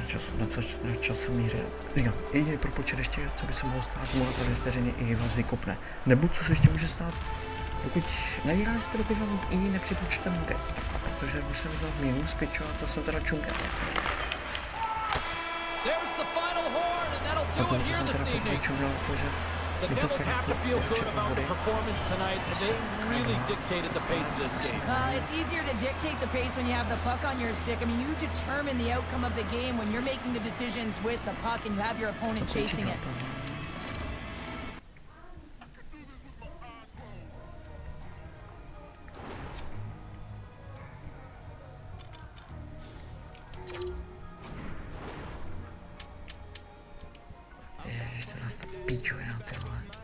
na časový hře. Říkám, jediný propočet ještě, co by se mohlo stát, mohla za 2 vteřiny i vás vykopne. Nebo co se ještě může stát, pokud nevyhráli jste, dokud vám i nepřipočte bude. Protože už jsem byl v minus, pičo, a to jsem teda čunkem. A to, co jsem teda počuměl, jakože The Devils have to feel good about the performance tonight. They really dictated the pace of this game. It's easier to dictate the pace when you have the puck on your stick. I mean, you determine the outcome of the game when you're making the decisions with the puck and you have your opponent chasing it.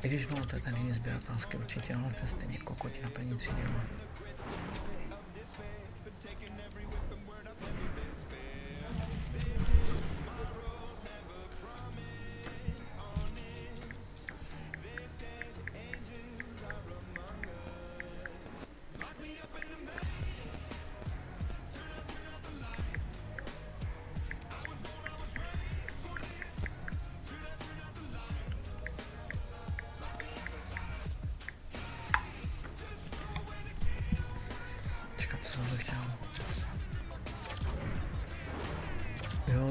I když no, to je ten jiný sběratelský určitě, ale to je stejně kokotina pro nic jiného.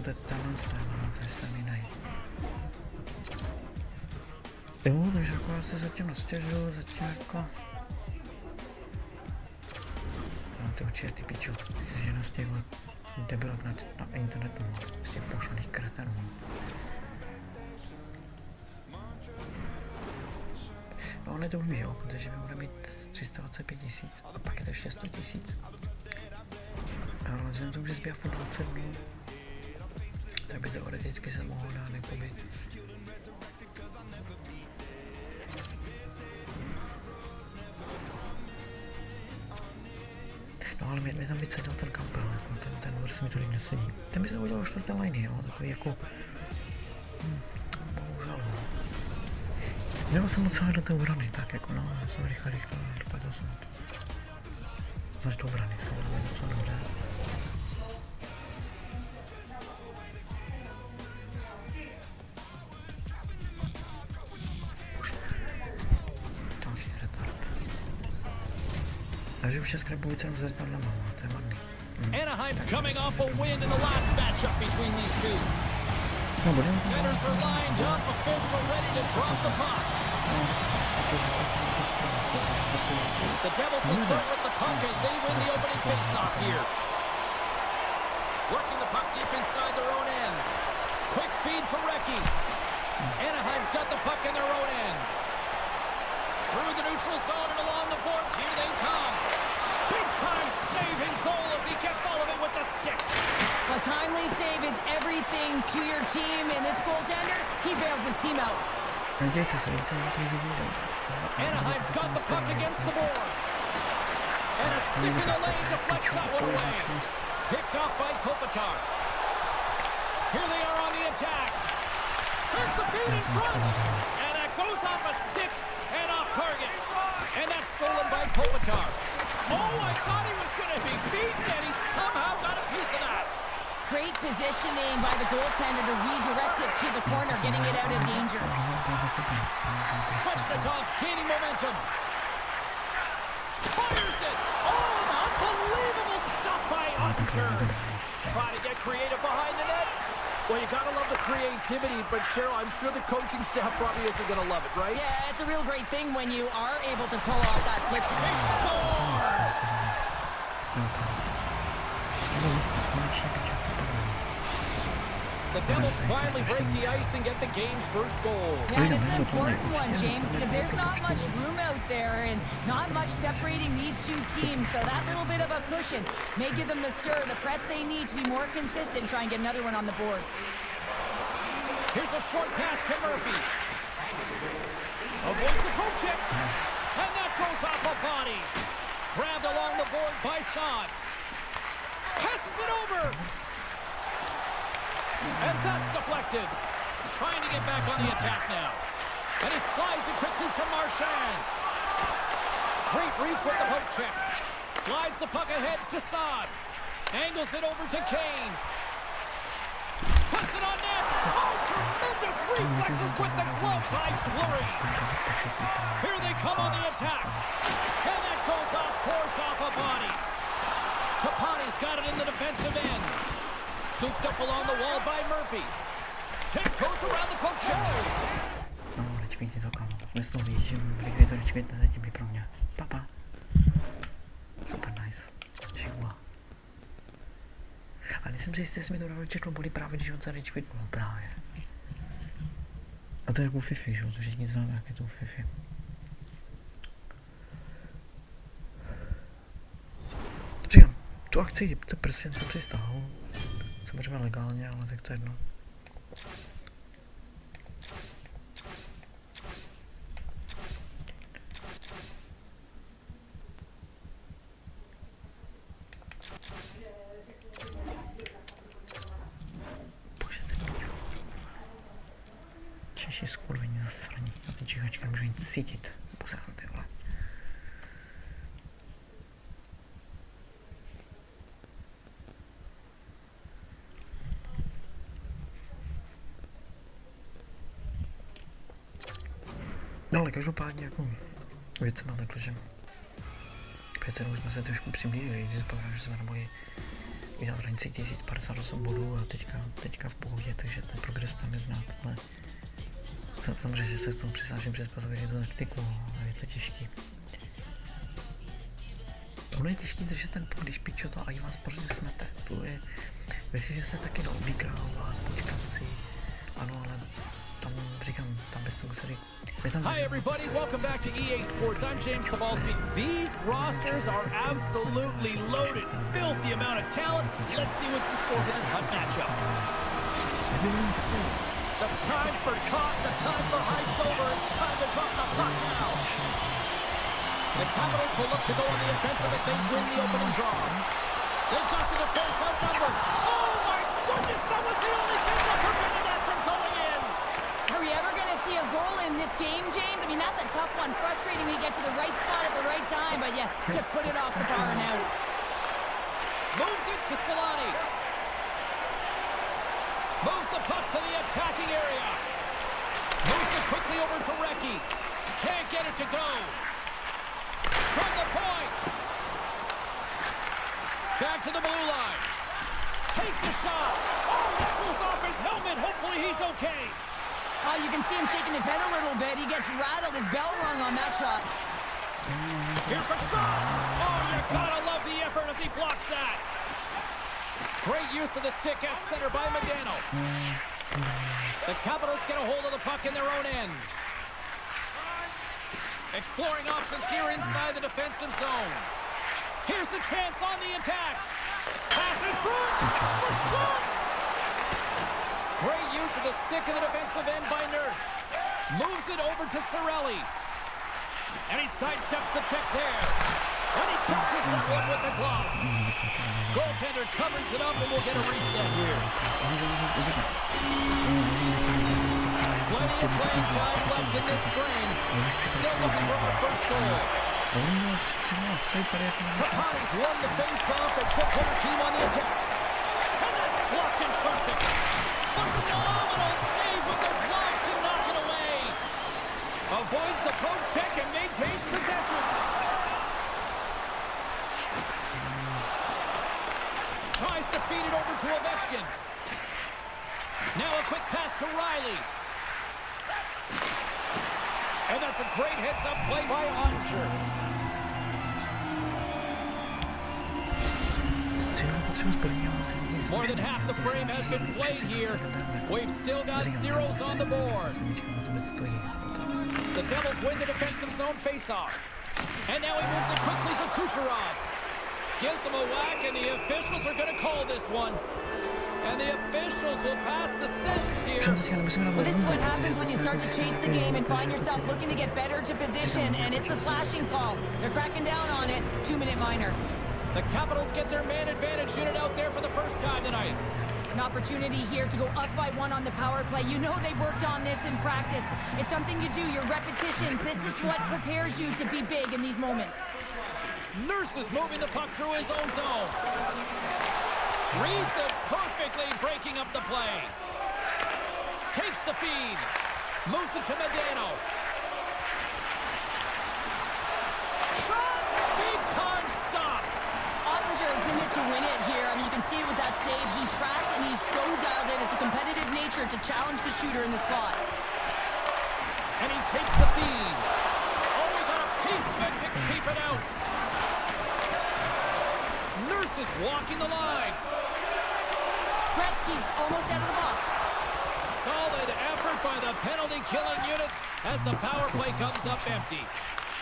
to je tenhle strana, no to je ten jiný. Jo, takže jako já se zatím nastěžuju, zatím jako... No ty určitě ty piču, ty jsi žena z těchhle debilek na internetu, z těch pošlených kretenů. No on je to blbý, jo, protože my budeme mít 325 000 a pak je to ještě 100 000. Ale vzhledem tomu, že zbývá furt 20 dnů, tak by teoreticky se mohlo dát jakoby... No ale mi tam vycedil ten kampel, jako ten vrst mi tolik nesedí. Ten by se udělal čtvrté liney, jo, takový jako... bohužel, no. Měl jsem moc do té obrany, tak jako no, já jsem rychle, dopadl jsem to. Zvlášť do obrany, samozřejmě docela dobré. Další retard. Takže v České republice jenom zrcadla mám, to je marný. Anaheim's coming off a win in the last matchup between these two. No, budeme. Centers are lined up, official ready to drop the puck. The Devils will start with the puck as they win the opening faceoff here. Working the puck deep inside their own end. Quick feed to Recchi. Anaheim's got the puck in their own end. Through the neutral zone and along the boards, here they come. Big time saving goal as he gets all of it with the stick. A timely save is everything to your team, and this goaltender, he bails his team out. Anaheim's got the puck against the boards. And a stick in the lane deflects that one away. Picked off by Kopitar. Here they are on the attack. Sends the feed in front. And that goes off a stick and off target. And that's stolen by Kopitar. Oh, I thought he was going to be beaten, and he somehow got a piece of that. Great positioning by the goaltender to redirect it to the corner, getting it out of danger. Svechnikov's gaining momentum. Fires it. Oh, an unbelievable stop by Ottinger. Try to get creative behind the net. Well, you gotta love the creativity, but Cheryl, I'm sure the coaching staff probably isn't gonna love it, right? Yeah, it's a real great thing when you are able to pull off that flip. He scores! The Devils finally break the ice and get the game's first goal. Yeah, and it's an important one, James, because there's not much room out there and not much separating these two teams, so that little bit of a cushion may give them the stir, the press they need to be more consistent and try and get another one on the board. Here's a short pass to Murphy. Avoids the poke check, and that goes off a body. Grabbed along the board by Saad. Passes it over. And that's deflected. Trying to get back on the attack now. And he slides it quickly to Marchand. Great reach with the poke check. Slides the puck ahead to Saad. Angles it over to Kane. Puts it on net. Oh, tremendous reflexes with the glove by Fleury. Here they come on the attack. And that goes off course off a body. Trapani's got it in the defensive end. Scooped up along the wall by Murphy. Tiptoes around the poke check. No, teď to kam. Myslím, že bych to teď zatím by pro mě. Papa. Super nice. Živla. A nejsem si jistý, jestli mi to dalo četlo boli právě, když on se rečpit bylo právě. A to je jako Fifi, že jo? To všichni známe, jak je to Fifi. Říkám, tu akci, to prostě jsem si stáhl. Samozřejmě legálně, ale tak to je jedno. Bože, ten pičo. Češi skurvení zasraní. A ty čechačky nemůžu nic cítit. Pozrám ty vole. No ale každopádně jako věc má takhle, že přece už jsme se trošku přiblížili, když se povedal, že jsme neboli udělat v hranici 1058 bodů a teďka v pohodě, takže ten progres tam je znát, ale samozřejmě, že se k tomu přesnáším přes pasově do taktiku a je to těžký. Ono je těžký držet ten puk, když pičo to a i vás prostě smete, to je věci, že se taky vykrává, počkat si, ano, ale tam říkám, tam bez toho se Hi everybody, welcome back to EA Sports. I'm James Savalsi. These rosters are absolutely loaded. Filthy amount of talent. Let's see what's in store for this hot matchup. The time for talk, the time for hype's over. It's time to drop the puck now. The Capitals will look to go on the offensive as they win the opening draw. They've got the defense outnumbered. Oh my goodness, that was the only thing that prevented that from going in. Are we ever going to see a goal in this game, James? I mean, that's a tough one. Frustrating when you get to the right spot at the right time, but yeah, just put it off the bar and out. Moves it to Solani. Moves the puck to the attacking area. Moves it quickly over to Recchi. Can't get it to go. From the point. Back to the blue line. Takes a shot. Oh, that goes off his helmet. Hopefully he's okay. Oh, you can see him shaking his head a little bit. He gets rattled. His bell rung on that shot. Here's a shot. Oh, you gotta love the effort as he blocks that. Great use of the stick at center by Medano. The Capitals get a hold of the puck in their own end. Exploring options here inside the defensive zone. Here's a chance on the attack. Pass in front. A shot. Great use of the stick in the defensive end by Nurse. Moves it over to Cirelli. And he sidesteps the check there. And he catches that one with the glove. Goaltender covers it up and we'll get a reset here. Plenty of playing time left in this frame. Still looking for our first goal. Trapani's won the face-off and should put her team on the attack. And that's blocked in traffic. Phenomenal save with the glove to knock it away. Avoids the poke check and maintains possession. Tries to feed it over to Ovechkin. Now a quick pass to Riley. And that's a great heads-up play by Ottinger. More than half the frame has been played here. We've still got zeros on the board. The Devils win the defensive zone face-off. And now he moves it quickly to Kucherov. Gives him a whack, and the officials are going to call this one. And the officials will pass the sentence here. Well, this is what happens when you start to chase the game and find yourself looking to get better to position, and it's a slashing call. They're cracking down on it. 2-minute minor. The Capitals get their man advantage unit out there for the first time tonight. It's an opportunity here to go up by 1 on the power play. You know they've worked on this in practice. It's something you do, your repetitions. This is what prepares you to be big in these moments. Nurse is moving the puck through his own zone. Reads it perfectly, breaking up the play. Takes the feed. Moves it to Medano. Shot! Big time stop. Ottinger is in it to win it here. I mean, you can see it with that save. He tracks, and he's so dialed in. It's a competitive nature to challenge the shooter in the slot. And he takes the feed. Oh, he got a piece of it to keep it out. Nurse is walking the line. Gretzky's almost out of the box. Solid effort by the penalty-killing unit as the power play comes up empty.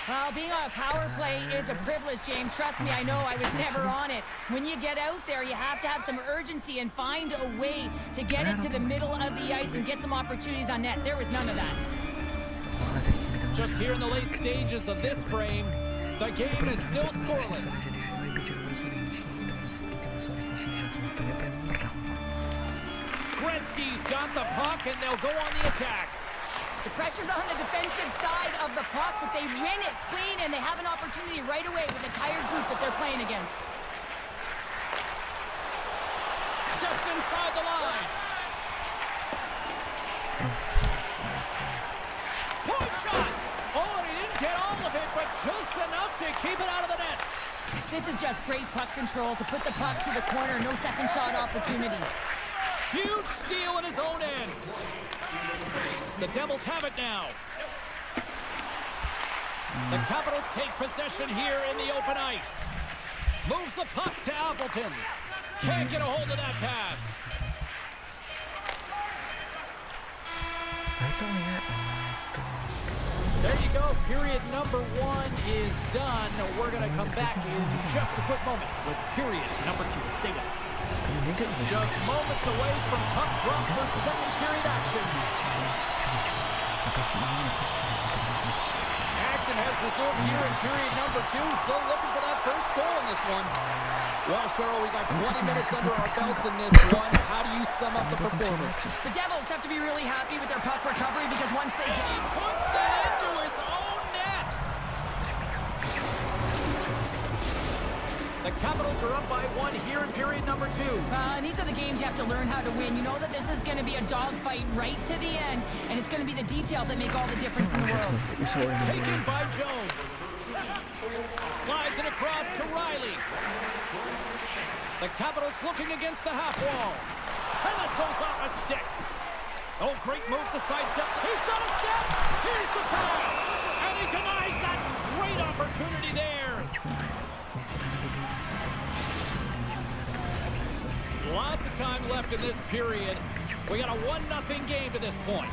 Well, being on a power play is a privilege, James. Trust me, I know. I was never on it. When you get out there, you have to have some urgency and find a way to get it to the middle of the ice and get some opportunities on net. There was none of that. Just here in the late stages of this frame, the game is still scoreless. Gretzky's got the puck, and they'll go on the attack. The pressure's on the defensive side of the puck, but they win it clean, and they have an opportunity right away with the tired group that they're playing against. Steps inside the line. Point shot! Oh, and he didn't get all of it, but just enough to keep it out of the net. This is just great puck control to put the puck to the corner. No second shot opportunity. Huge steal in his own end. The Devils have it now. The Capitals take possession here in the open ice. Moves the puck to Appleton. Can't get a hold of that pass. There you go. Period number 1 is done. We're going to come back in just a quick moment with period number 2. Stay with us. Just moments away from puck drop for second period action. Action has resumed here in period number 2. Still looking for that first goal in this one. Well, Cheryl, we got 20 minutes under our belts in this one. How do you sum up the performance? The Devils have to be really happy with their puck recovery because once they get... He puts it into his own net. The Capitals are up by 1 here in period number 2. And these are the games you have to learn how to win. You know that this is going to be a dogfight right to the end, and it's going to be the details that make all the difference in the world. Taken by Jones. Slides it across to Riley. The Capitals looking against the half wall. And it goes off a stick. Oh, great move to sidestep. He's got a step. Here's the pass. And he denies that great opportunity there. Lots of time left in this period. We got a 1-0 game to this point.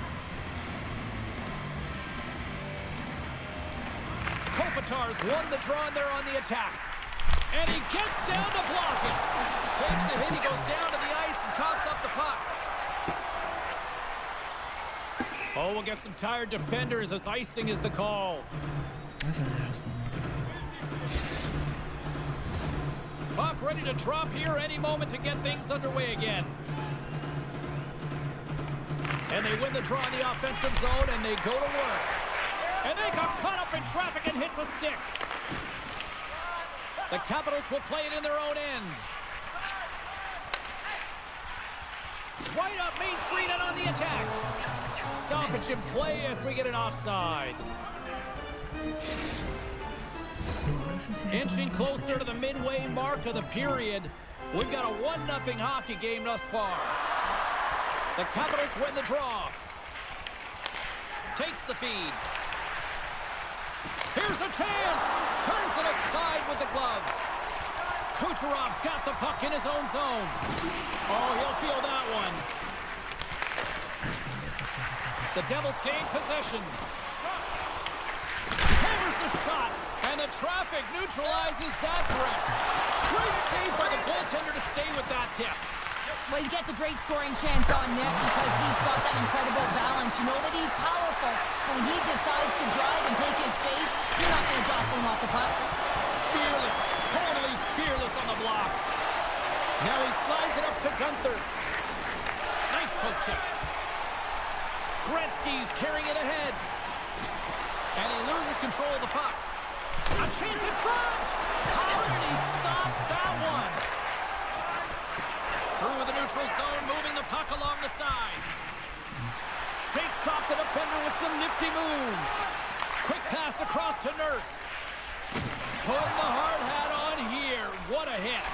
Kopitar's won the draw and they're on the attack. And he gets down to block it. Takes a hit, he goes down to the ice and coughs up the puck. Oh, we'll get some tired defenders as icing is the call. Puck ready to drop here any moment to get things underway again. And they win the draw in the offensive zone and they go to work. And they got caught up in traffic and hits a stick. The Capitals will play it in their own end. Right up Main Street and on the attack. Stoppage in play as we get an offside. Inching closer to the midway mark of the period. We've got a 1-0 hockey game thus far. The Capitals win the draw. Takes the feed. Here's a chance. Turns it aside with the glove. Kucherov's got the puck in his own zone. Oh, he'll feel that one. The Devils gain possession. Hammers the shot, and the traffic neutralizes that threat. Great save by the goaltender to stay with that tip. Well, he gets a great scoring chance on Nick because he's got that incredible balance. You know that he's powerful, but when he decides to drive and take his space, you're not going to jostle him off the puck. Fearless, totally fearless on the block. Now he slides it up to Gunther. Nice poke check. Gretzky's carrying it ahead. And he loses control of the puck. A chance in front! How did he stop that one? Through the neutral zone, moving the puck along the side. Shakes off the defender with some nifty moves. Quick pass across to Nurse. Putting the hard hat on here. What a hit.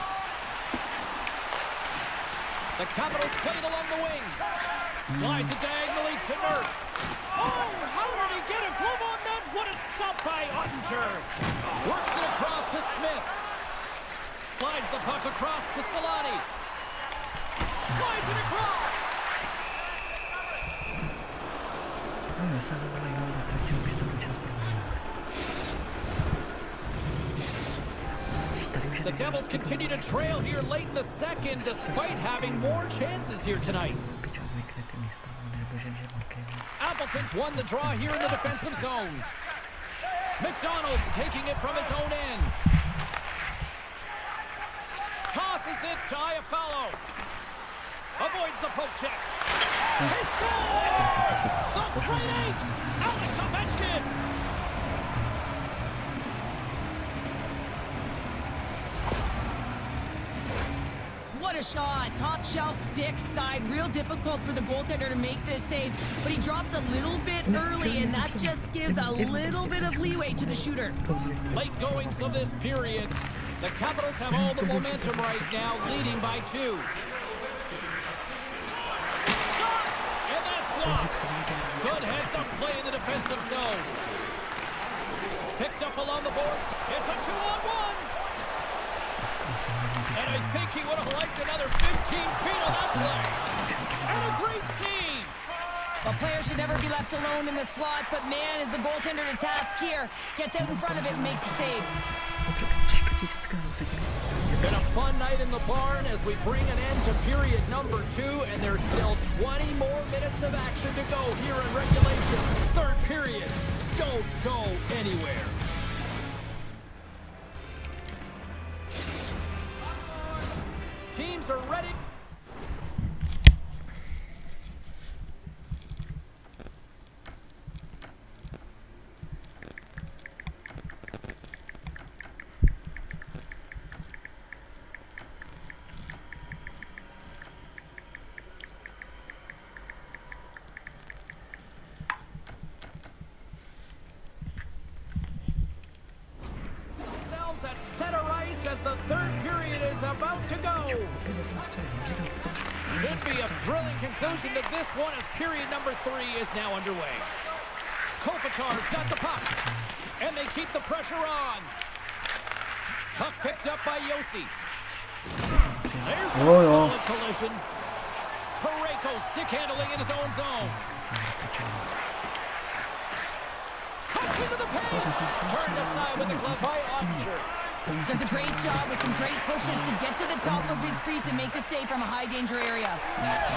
The Capitals played along the wing. Slides it diagonally to Nurse. Oh, how did he get a glove on that? What a stop by Ottinger. Works it across to Smith. Slides the puck across to Solani. Slides it across. The Devils continue to trail here late in the second despite having more chances here tonight. Appleton's won the draw here in the defensive zone. McDonald's taking it from his own end. Tosses it to Iafallo. Avoids the poke check. He scores! The great eight! Alex Ovechkin! What a shot. Top shelf stick side. Real difficult for the goaltender to make this save. But he drops a little bit early, and that just gives a little bit of leeway to the shooter. Late goings of this period. The Capitals have all the momentum right now, leading by 2. Shot! And that's blocked. Good heads-up play in the defensive zone. Picked up along the boards. It's a 2-on-1. And I think he would have liked another 15 feet on that play. And a great save. A player should never be left alone in the slot, but man, is the goaltender to task here. Gets out in front of it and makes the save. Been a fun night in the barn as we bring an end to period number 2, and there's still 20 more minutes of action to go here in regulation. Third period. Don't go anywhere. Teams are ready. At center ice as the third period is about to go. Should be a thrilling conclusion to this one as period number 3 is now underway. Kopitar's got the puck, and they keep the pressure on. Puck picked up by Yossi. There's a solid collision. Parayko stick handling in his own zone. Cuts into the paint. Turned aside with the glove by Ottinger. Does a great job with some great pushes to get to the top of his crease and make the save from a high danger area.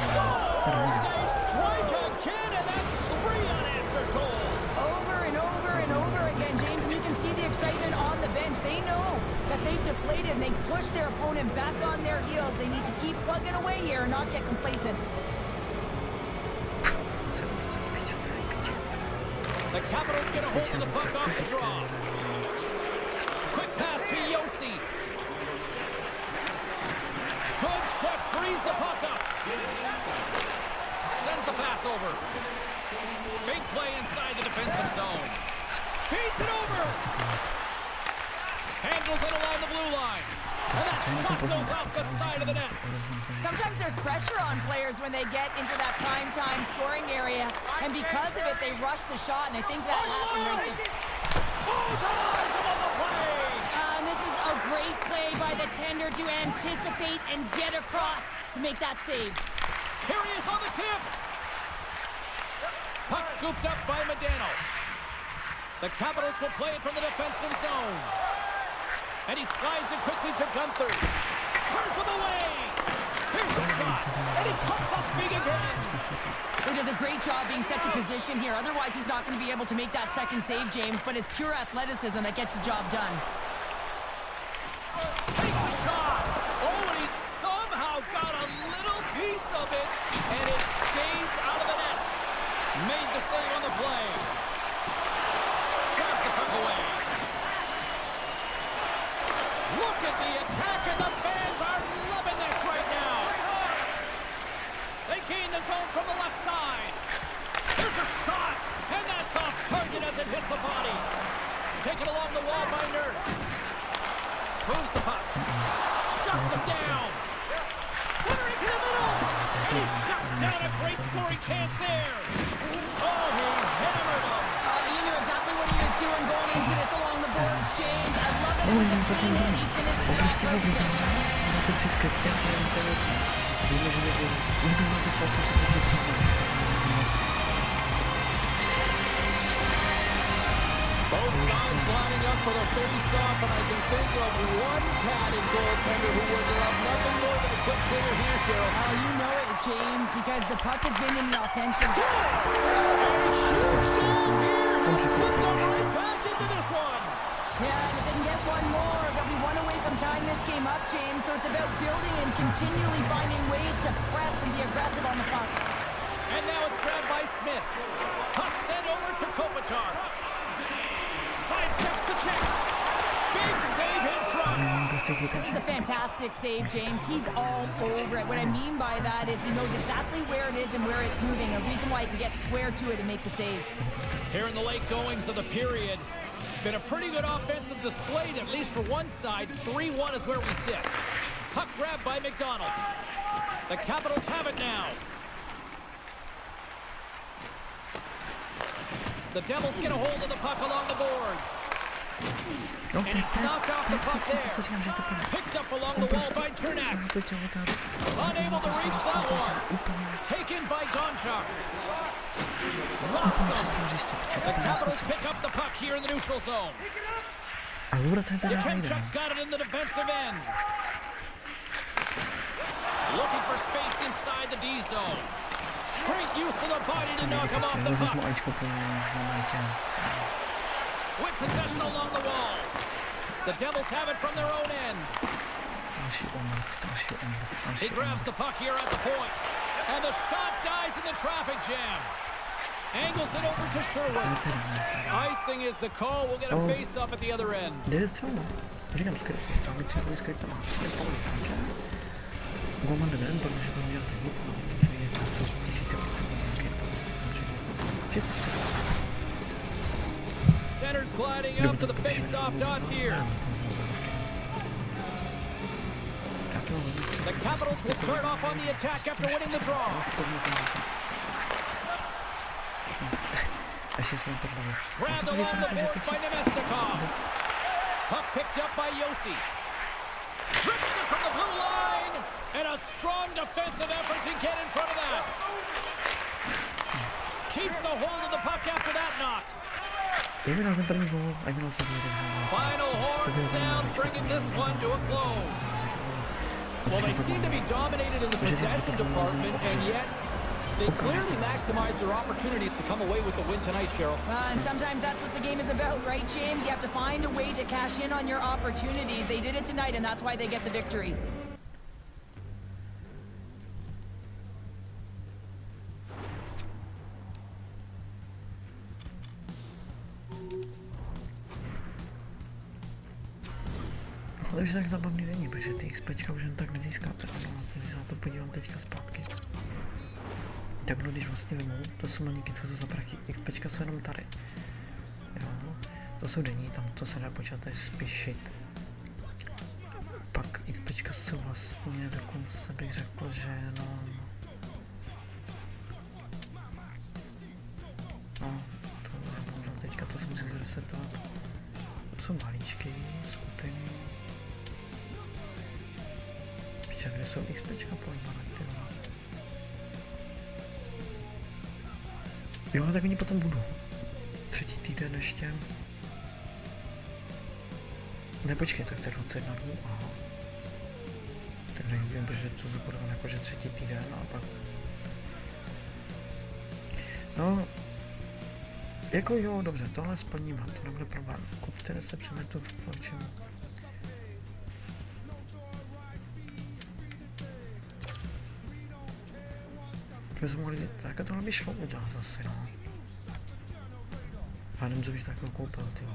Scores! They strike again, and that's 3 unanswered goals. Over and over and over again, James, and you can see the excitement on the bench. They know that they've deflated and they push their opponent back on their heels. They need to keep plugging away here and not get complacent. The Capitals get a hold of the puck off the draw. Quick pass to Yossi. Good check, frees the puck up. Sends the pass over. Big play inside the defensive zone. Feeds it over. Handles it along the blue line. And that shot goes off the side of the net. Sometimes there's pressure on players when they get into that prime time scoring area, and because of it, they rush the shot, and I think that happened right there. Eyes him on the play. And this is a great play by the tender to anticipate and get across to make that save. Here he is on the tip. Puck scooped up by Medano. The Capitals will play it from the defensive zone. And he slides it quickly to Gunther. Turns him away. Here's the shot. And he comes up big again. He does a great job being set to position here. Otherwise, he's not going to be able to make that second save, James. But it's pure athleticism that gets the job done. Takes a shot. Oh, and he somehow got a little piece of it. And it stays out of the net. Made the save on the play. Drives the puck away. Look at the attack, and the fans are loving this right now. They gain the zone from the left side. There's a shot, and that's off target as it hits the body. Taken along the wall by Nurse. Moves the puck. Shuts him down. Centering to the middle. And he shuts down a great scoring chance there. Oh, he hammered him. You knew exactly what he was doing going into this along the boards, James. I love that it was a clean hit. He finishes it off perfectly. Both sides lining up for the face-off, and I can think of one padded goaltender who would love nothing more than a quick clear here, Cheryl. Oh, you know it, James, because the puck has been in an offensive zone. A huge goal here. Let's put them right back into this one. Yeah, and if they can get one more, they'll be one away from tying this game up, James. So it's about building and continually finding ways to press and be aggressive on the puck. And now it's grabbed by Smith. Puck sent over to Kopitar. Sidesteps the check. Big save in front. This is a fantastic save, James. He's all over it. What I mean by that is he knows exactly where it is and where it's moving. A reason why he can get square to it and make the save. Here in the late goings of the period, Been a pretty good offensive display, at least for one side. 3-1 is where we sit. Puck grab by McDonald. The Capitals have it now. The Devils get a hold of the puck along the boards. And it's knocked off the puck there. Picked up along the wall by Chernak. Unable to reach that one. Taken by Gonchar. The Capitals pick up the puck here in the neutral zone. Nikysek's got it in the defensive end. Looking for space inside the D zone. Great use of the body to knock him off the puck. With possession along the wall. The Devils have it from their own end. He grabs the puck here at the point. And the shot dies in the traffic jam. Angles it over to Sherwood. Icing is the call. We'll get a face-off at the other end. Center's gliding up to the face-off dots here. The Capitals will start off on the attack after winning the draw. Grabbed along the board by Nemestikov. Puck picked up by Yossi. Rips it from the blue line. And a strong defensive effort to get in front of that. Keeps the hold of the puck after that knock. Final horn sounds, bringing this one to a close. Well, they seem to be dominated in the possession department, and yet they clearly maximize their opportunities to come away with the win tonight, Cheryl. And sometimes that's what the game is about, right, James? You have to find a way to cash in on your opportunities. They did it tonight, and that's why they get the victory. Ale už tak zabavný není, protože ty XPčka už jen tak nezískáte, no vlastně, když se na to podívám teďka zpátky. Tak když vlastně vemu, to jsou maníky, co to za prachy, XPčka jsou jenom tady. Jo, to jsou denní, tam to se dá počítat, je spíš shit. Pak XPčka jsou vlastně, dokonce bych řekl, že no, to nebudu teďka, to se musím zresetovat. To jsou malíčky, skupiny. Kde jsou XPčka pojmané, ty vole. Jo, tak oni potom budou. Třetí týden ještě. Ne, počkej, tak to je 21 dnů, aha. Tak nevím, protože to zapodáme jakože třetí týden a pak... No... Jako jo, dobře, tohle splníme, to nebude problém. Kupte recepce, to v čem. Bychom mohli, tak tohle by šlo udělat asi, no. A nevím, co bych takhle koupil, tyjo.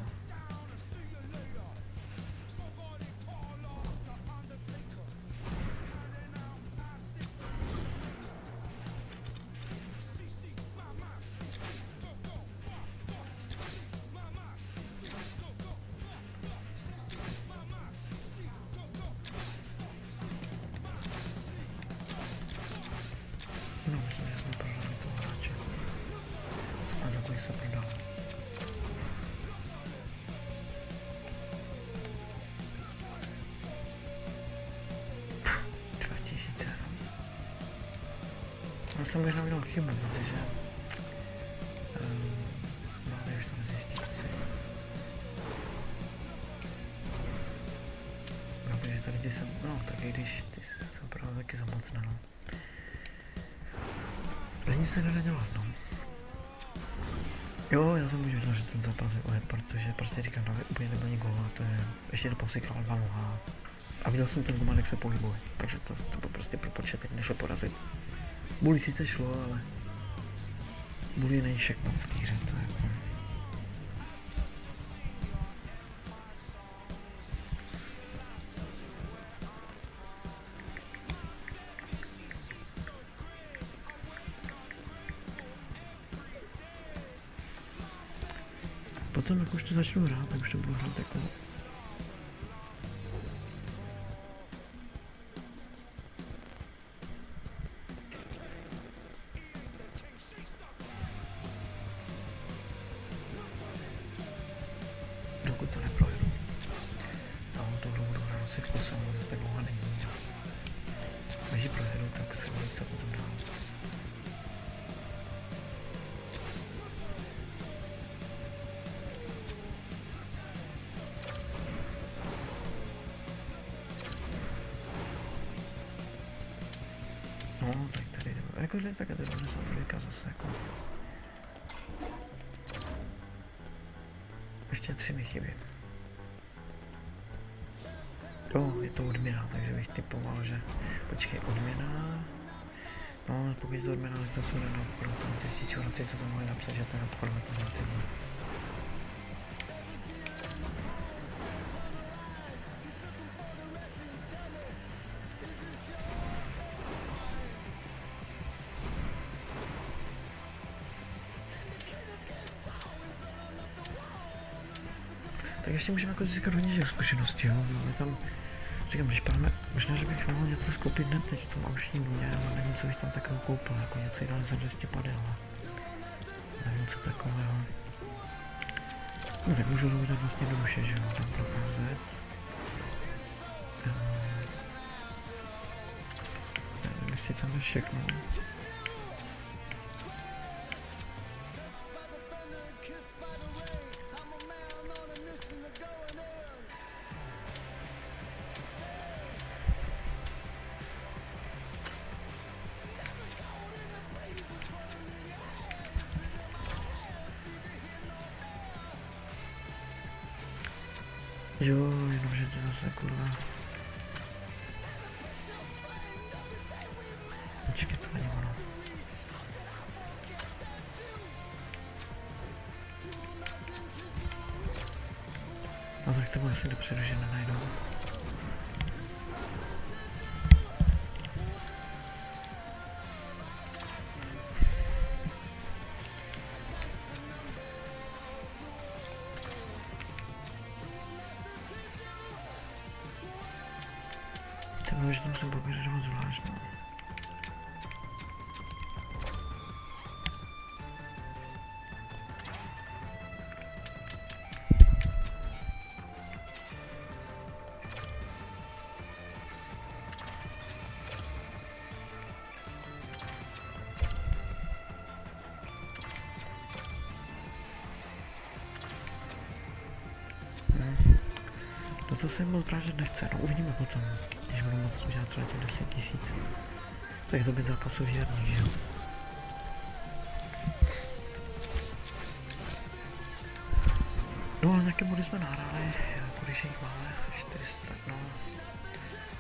Se prodal. Já jsem možná udělal chybu, protože no, už to nezjistím asi. No, protože tady ty jsem, no, tak i když ty jsem právě taky zamocná, no. Není se nedá dělat, no. Jo, já jsem už věděl, že ten zápas je ojet, protože prostě říkám, úplně nebyl ani gól a to je, ještě to posikal 2-0 a viděl jsem ten gól, jak se pohybuje, takže to byl prostě propočet, nešlo porazit. Bully sice šlo, ale Bully není všechno v té hře, to je jako... potom jak už to začnu hrát, tak už to budu hrát jako... Dokud to neprojedu. No, tohle budu hrát si kusem, ale zase tak dlouho není. Když ji projedu, tak se velice potom dál. No, tak tady, jakože tak je to 92 zase jako. Ještě 3 mi chybí. Je to odměna, takže bych typoval, že... Počkej, odměna... No, pokud je to odměna, tak to jsou na obchodu, tam ty čoraci to tam mohli napsat, že to je obchodu, to na ty vole. Tak ještě můžeme jako získat hodně těch zkušeností, jo, máme tam, říkám, když máme, možná, že bych mohl něco skoupit hned teď, co mám už mě, ale nevím, co bych tam takového koupil, jako něco jiného za 200 pady, ale nevím, co takového. No tak můžu rovit vlastně do duše, že jo, tam procházet. Nevím, jestli tam je všechno. Jo, jenomže to zase kurva. Počkej, to není ono. No tak to bude asi dopředu, že nenajdou. Že tam jsem pověřil zvlášť, no. To se moc právě nechce, no uvidíme potom, když budu moc udělat třeba těch 10 000. Tak to by zápasů žádných, že jo? No ale nějaké body jsme nahráli, když jich máme 400, no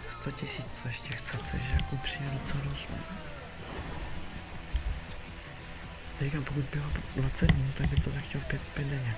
100 000, co ještě chce, což jako přijde docela dost. Říkám, pokud bylo 20 dní, tak by to tak chtěl 5 denně.